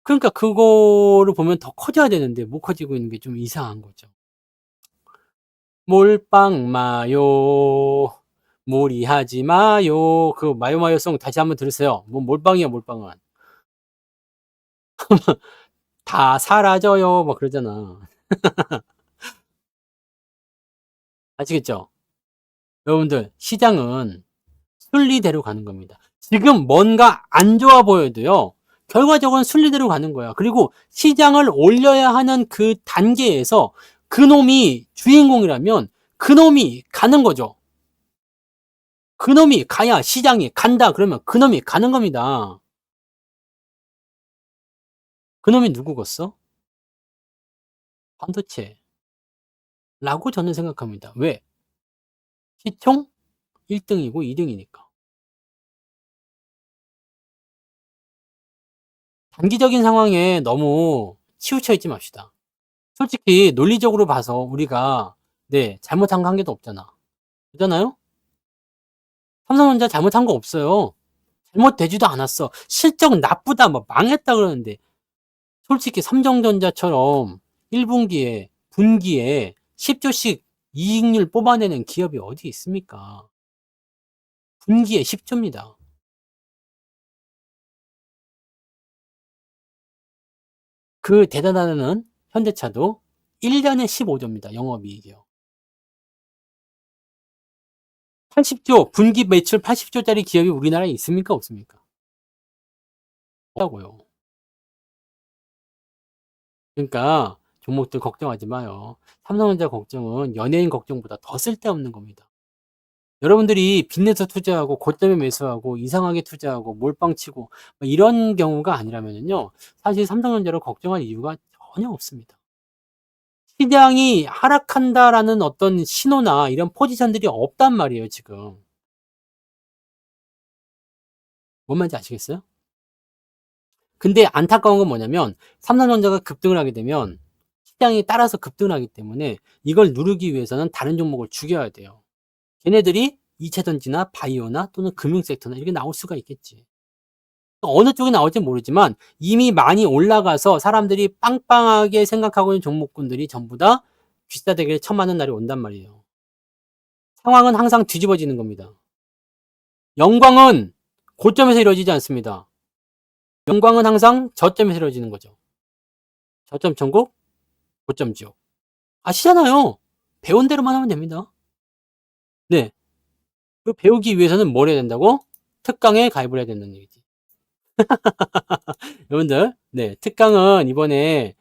그러니까 그거를 보면 더 커져야 되는데 못 커지고 있는 게 좀 이상한 거죠. 몰빵 마요. 무리하지 마요. 그 마요마요송 다시 한번 들으세요. 뭐 몰빵이야 몰빵은. 다 사라져요. 막 그러잖아. 아시겠죠? 여러분들 시장은 순리대로 가는 겁니다. 지금 뭔가 안 좋아 보여도요. 결과적으로는 순리대로 가는 거야. 그리고 시장을 올려야 하는 그 단계에서 그놈이 주인공이라면 그놈이 가는 거죠. 그놈이 가야 시장이 간다 그러면 그놈이 가는 겁니다. 그놈이 누구겠어? 반도체. 라고 저는 생각합니다. 왜? 시총 1등이고 2등이니까. 단기적인 상황에 너무 치우쳐 있지 맙시다. 솔직히 논리적으로 봐서 우리가 잘못한 거 한 개도 없잖아. 그잖아요? 삼성전자 잘못한 거 없어요. 잘못되지도 않았어. 실적 나쁘다, 뭐 망했다 그러는데 솔직히 삼성전자처럼 1분기에 분기에 10조씩 이익률 뽑아내는 기업이 어디 있습니까? 분기에 10조입니다. 그 대단하는 현대차도 1년에 15조입니다. 영업이익이요. 80조, 분기 매출 80조짜리 기업이 우리나라에 있습니까? 없습니까? 없다고요. 그러니까 종목들 걱정하지 마요. 삼성전자 걱정은 연예인 걱정보다 더 쓸데없는 겁니다. 여러분들이 빚내서 투자하고 고점에 매수하고 이상하게 투자하고 몰빵치고 이런 경우가 아니라면요. 사실 삼성전자를 걱정할 이유가 전혀 없습니다. 시장이 하락한다라는 어떤 신호나 이런 포지션들이 없단 말이에요, 지금. 뭔 말인지 아시겠어요? 근데 안타까운 건 뭐냐면 삼성전자가 급등을 하게 되면 시장이 따라서 급등을 하기 때문에 이걸 누르기 위해서는 다른 종목을 죽여야 돼요. 걔네들이 2차전지나 바이오나 또는 금융섹터나 이렇게 나올 수가 있겠지. 어느 쪽이 나올지 모르지만 이미 많이 올라가서 사람들이 빵빵하게 생각하고 있는 종목군들이 전부 다 귀싸대기를 쳐맞는 날이 온단 말이에요. 상황은 항상 뒤집어지는 겁니다. 영광은 고점에서 이루어지지 않습니다. 영광은 항상 저점에서 이루어지는 거죠. 저점 천국, 고점 지옥. 아시잖아요. 배운 대로만 하면 됩니다. 네. 그 배우기 위해서는 뭘 해야 된다고? 특강에 가입을 해야 된다는 얘기지. 여러분들, 특강은 이번에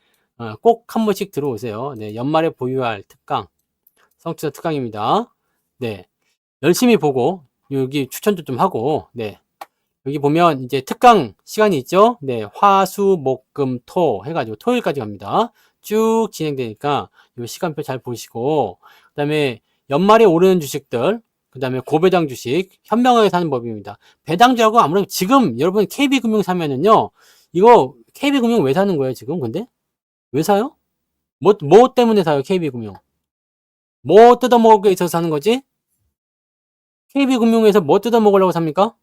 꼭 한 번씩 들어오세요. 연말에 보유할 특강, 성취자 특강입니다. 열심히 보고, 여기 추천도 좀 하고, 여기 보면 이제 특강 시간이 있죠? 화, 수, 목, 금, 토 해가지고 토요일까지 갑니다. 쭉 진행되니까 이 시간표 잘 보시고, 그 다음에 연말에 오르는 주식들, 그 다음에 고배당 주식, 현명하게 사는 법입니다. 배당주하고 아무래도 지금 여러분 KB금융 사면은요, 이거 KB금융 왜 사는 거예요, 지금? 근데? 왜 사요? 뭐 때문에 사요, KB금융? 뭐 뜯어먹을 게 있어서 사는 거지? KB금융에서 뭐 뜯어먹으려고 삽니까?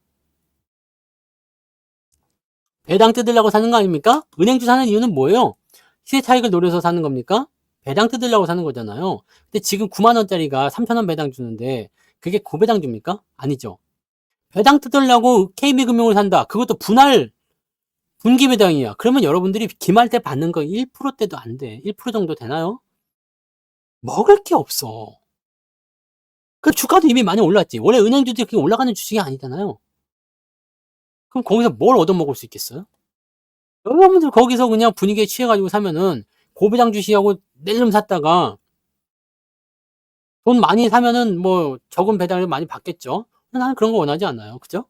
배당 뜯으려고 사는 거 아닙니까? 은행주 사는 이유는 뭐예요? 시세 차익을 노려서 사는 겁니까? 배당 뜯으려고 사는 거잖아요. 근데 지금 9만원짜리가 3천원 배당 주는데 그게 고배당 줍니까? 아니죠. 배당 뜯으려고 KB금융을 산다. 그것도 분기 배당이야. 그러면 여러분들이 기말 때 받는 거 1%대도 안 돼. 1% 정도 되나요? 먹을 게 없어. 그 주가도 이미 많이 올랐지. 원래 은행주들이 그렇게 올라가는 주식이 아니잖아요. 그럼 거기서 뭘 얻어먹을 수 있겠어요? 여러분들 거기서 그냥 분위기에 취해가지고 사면은 고배당 주식하고 낼름 샀다가 돈 많이 사면은 뭐 적은 배당을 많이 받겠죠. 나는 그런 거 원하지 않아요. 그죠?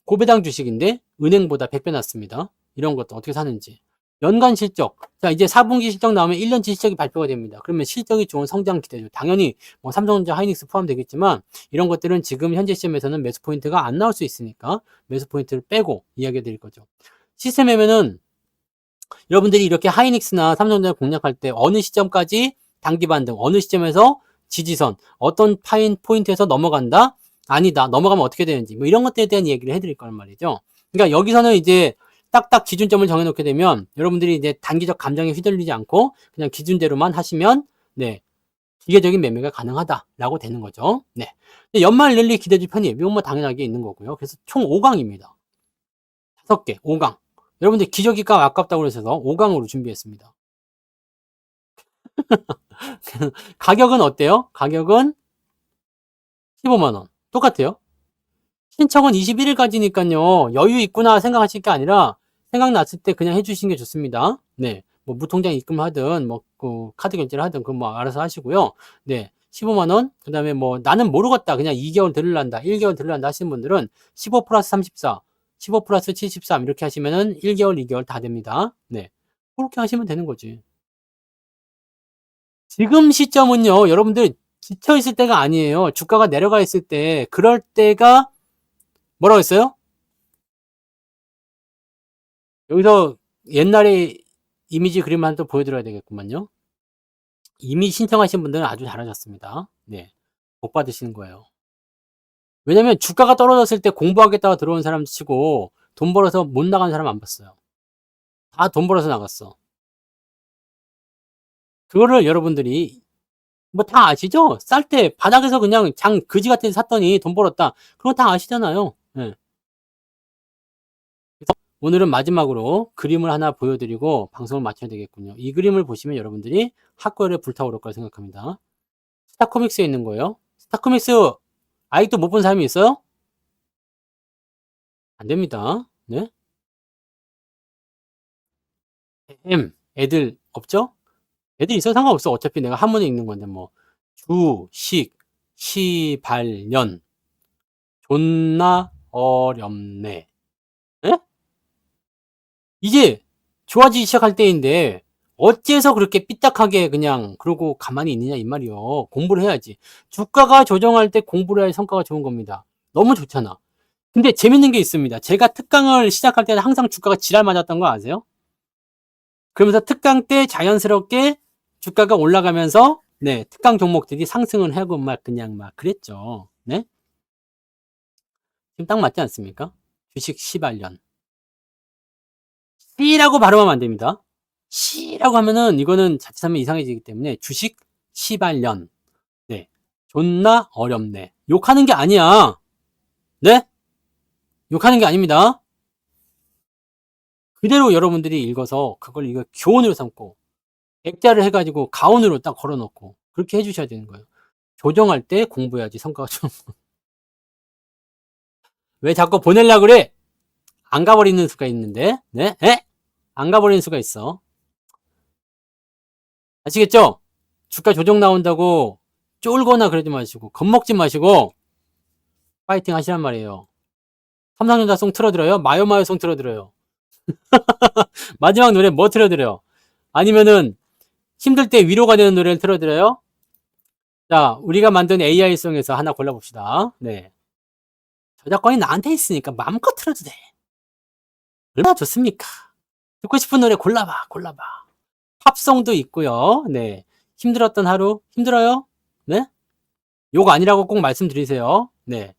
고배당 주식인데 은행보다 100배 낮습니다. 이런 것도 어떻게 사는지. 연간 실적. 자, 이제 4분기 실적 나오면 1년치 실적이 발표가 됩니다. 그러면 실적이 좋은 성장 기대죠. 당연히 뭐 삼성전자, 하이닉스 포함되겠지만 이런 것들은 지금 현재 시점에서는 매수 포인트가 안 나올 수 있으니까 매수 포인트를 빼고 이야기 드릴 거죠. 시스템 매매는 여러분들이 이렇게 하이닉스나 삼성전자 공략할 때 어느 시점까지 단기 반등, 어느 시점에서 지지선, 어떤 파인 포인트에서 넘어간다? 아니다. 넘어가면 어떻게 되는지 뭐 이런 것들에 대한 얘기를 해드릴 거란 말이죠. 그러니까 여기서는 이제 딱딱 기준점을 정해놓게 되면 여러분들이 이제 단기적 감정에 휘둘리지 않고 그냥 기준대로만 하시면 네 기계적인 매매가 가능하다라고 되는 거죠. 네. 연말 랠리 기대주 편입 이건 뭐 당연하게 있는 거고요. 그래서 총 5강입니다. 5개 5강. 여러분들 기저귀가 아깝다고 그러셔서 5강으로 준비했습니다. 가격은 어때요? 가격은 15만원. 똑같아요. 신청은 21일까지니까요. 여유 있구나 생각하실 게 아니라 생각났을 때 그냥 해주시는 게 좋습니다. 네. 뭐 무통장 입금하든 뭐 그 카드 결제를 하든 그건 뭐 알아서 하시고요. 네. 15만원. 그 다음에 뭐 나는 모르겠다. 그냥 2개월 들을란다. 1개월 들을란다 하시는 분들은 15 플러스 34, 15 플러스 73 이렇게 하시면은 1개월, 2개월 다 됩니다. 네. 그렇게 하시면 되는 거지. 지금 시점은요, 여러분들 지쳐 있을 때가 아니에요. 주가가 내려가 있을 때, 그럴 때가 뭐라고 했어요? 여기서 옛날에 이미지 그림 하나 또 보여드려야 되겠구만요. 이미 신청하신 분들은 아주 잘하셨습니다. 네. 복 받으시는 거예요. 왜냐면 주가가 떨어졌을 때 공부하겠다고 들어온 사람 치고 돈 벌어서 못 나간 사람 안 봤어요. 다 돈 벌어서 나갔어. 그거를 여러분들이 뭐 다 아시죠? 쌀 때 바닥에서 그냥 장 그지 같은 데 샀더니 돈 벌었다. 그런 거 다 아시잖아요. 네. 오늘은 마지막으로 그림을 하나 보여드리고 방송을 마쳐야 되겠군요. 이 그림을 보시면 여러분들이 학교를 불타오를 거라 생각합니다. 스타코믹스에 있는 거예요. 스타코믹스 아직도 못 본 사람이 있어요? 안 됩니다. 네. 애들 없죠? 애들 있어도 상관없어. 어차피 내가 한문에 읽는 건데 뭐 주식 시발년 존나 어렵네. 예? 이제 좋아지기 시작할 때인데 어째서 그렇게 삐딱하게 그냥 그러고 가만히 있느냐 이 말이요. 공부를 해야지. 주가가 조정할 때 공부를 해야 성과가 좋은 겁니다. 너무 좋잖아. 근데 재밌는 게 있습니다. 제가 특강을 시작할 때는 항상 주가가 지랄 맞았던 거 아세요? 그러면서 특강 때 자연스럽게 주가가 올라가면서 네, 특강 종목들이 상승을 하고 막 그냥 막 그랬죠. 네? 지금 딱 맞지 않습니까? 주식 시발년. C라고 발음하면 안 됩니다. C라고 하면은 이거는 자칫하면 이상해지기 때문에 주식 시발년. 네. 존나 어렵네. 욕하는 게 아니야. 네? 욕하는 게 아닙니다. 그대로 여러분들이 읽어서 그걸 이거 교훈으로 삼고 액자를 해가지고 가온으로 딱 걸어놓고 그렇게 해주셔야 되는 거예요. 조정할 때 공부해야지 성과가 좀. 왜 자꾸 보내려고 그래? 안 가버리는 수가 있는데, 네? 에? 안 가버리는 수가 있어. 아시겠죠? 주가 조정 나온다고 쫄거나 그러지 마시고, 겁먹지 마시고, 파이팅 하시란 말이에요. 삼성전자송 틀어드려요? 마요마요송 틀어드려요. 마지막 노래 뭐 틀어드려요? 아니면은 힘들 때 위로가 되는 노래를 틀어드려요? 자, 우리가 만든 AI송에서 하나 골라봅시다. 네. 저작권이 나한테 있으니까 마음껏 틀어도 돼. 얼마나 좋습니까? 듣고 싶은 노래 골라봐, 골라봐. 팝송도 있고요. 네. 힘들었던 하루, 힘들어요? 네? 요거 아니라고 꼭 말씀드리세요. 네.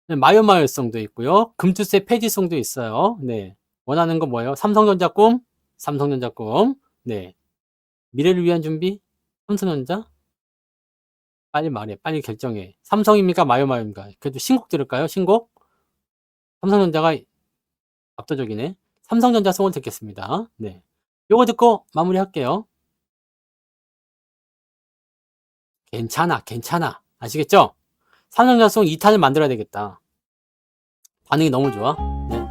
마요마요송도 있고요. 금투세 패디송도 있어요. 네. 원하는 거 뭐예요? 삼성전자 꿈? 삼성전자 꿈. 네. 미래를 위한 준비? 삼성전자? 빨리 말해. 빨리 결정해. 삼성입니까? 마요마요입니까? 그래도 신곡 들을까요? 신곡? 삼성전자가 압도적이네. 삼성전자 송을 듣겠습니다. 네. 요거 듣고 마무리할게요. 괜찮아, 괜찮아. 아시겠죠? 삼성전자 송 2탄을 만들어야 되겠다. 반응이 너무 좋아. 네.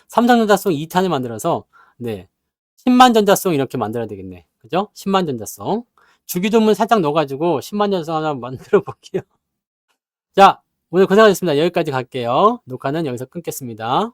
삼성전자송 2탄을 만들어서 네 10만전자송 이렇게 만들어야 되겠네. 그죠? 10만전자송. 주기도문 살짝 넣어가지고 10만전자송 하나 만들어 볼게요. 자, 오늘 고생하셨습니다. 여기까지 갈게요. 녹화는 여기서 끊겠습니다.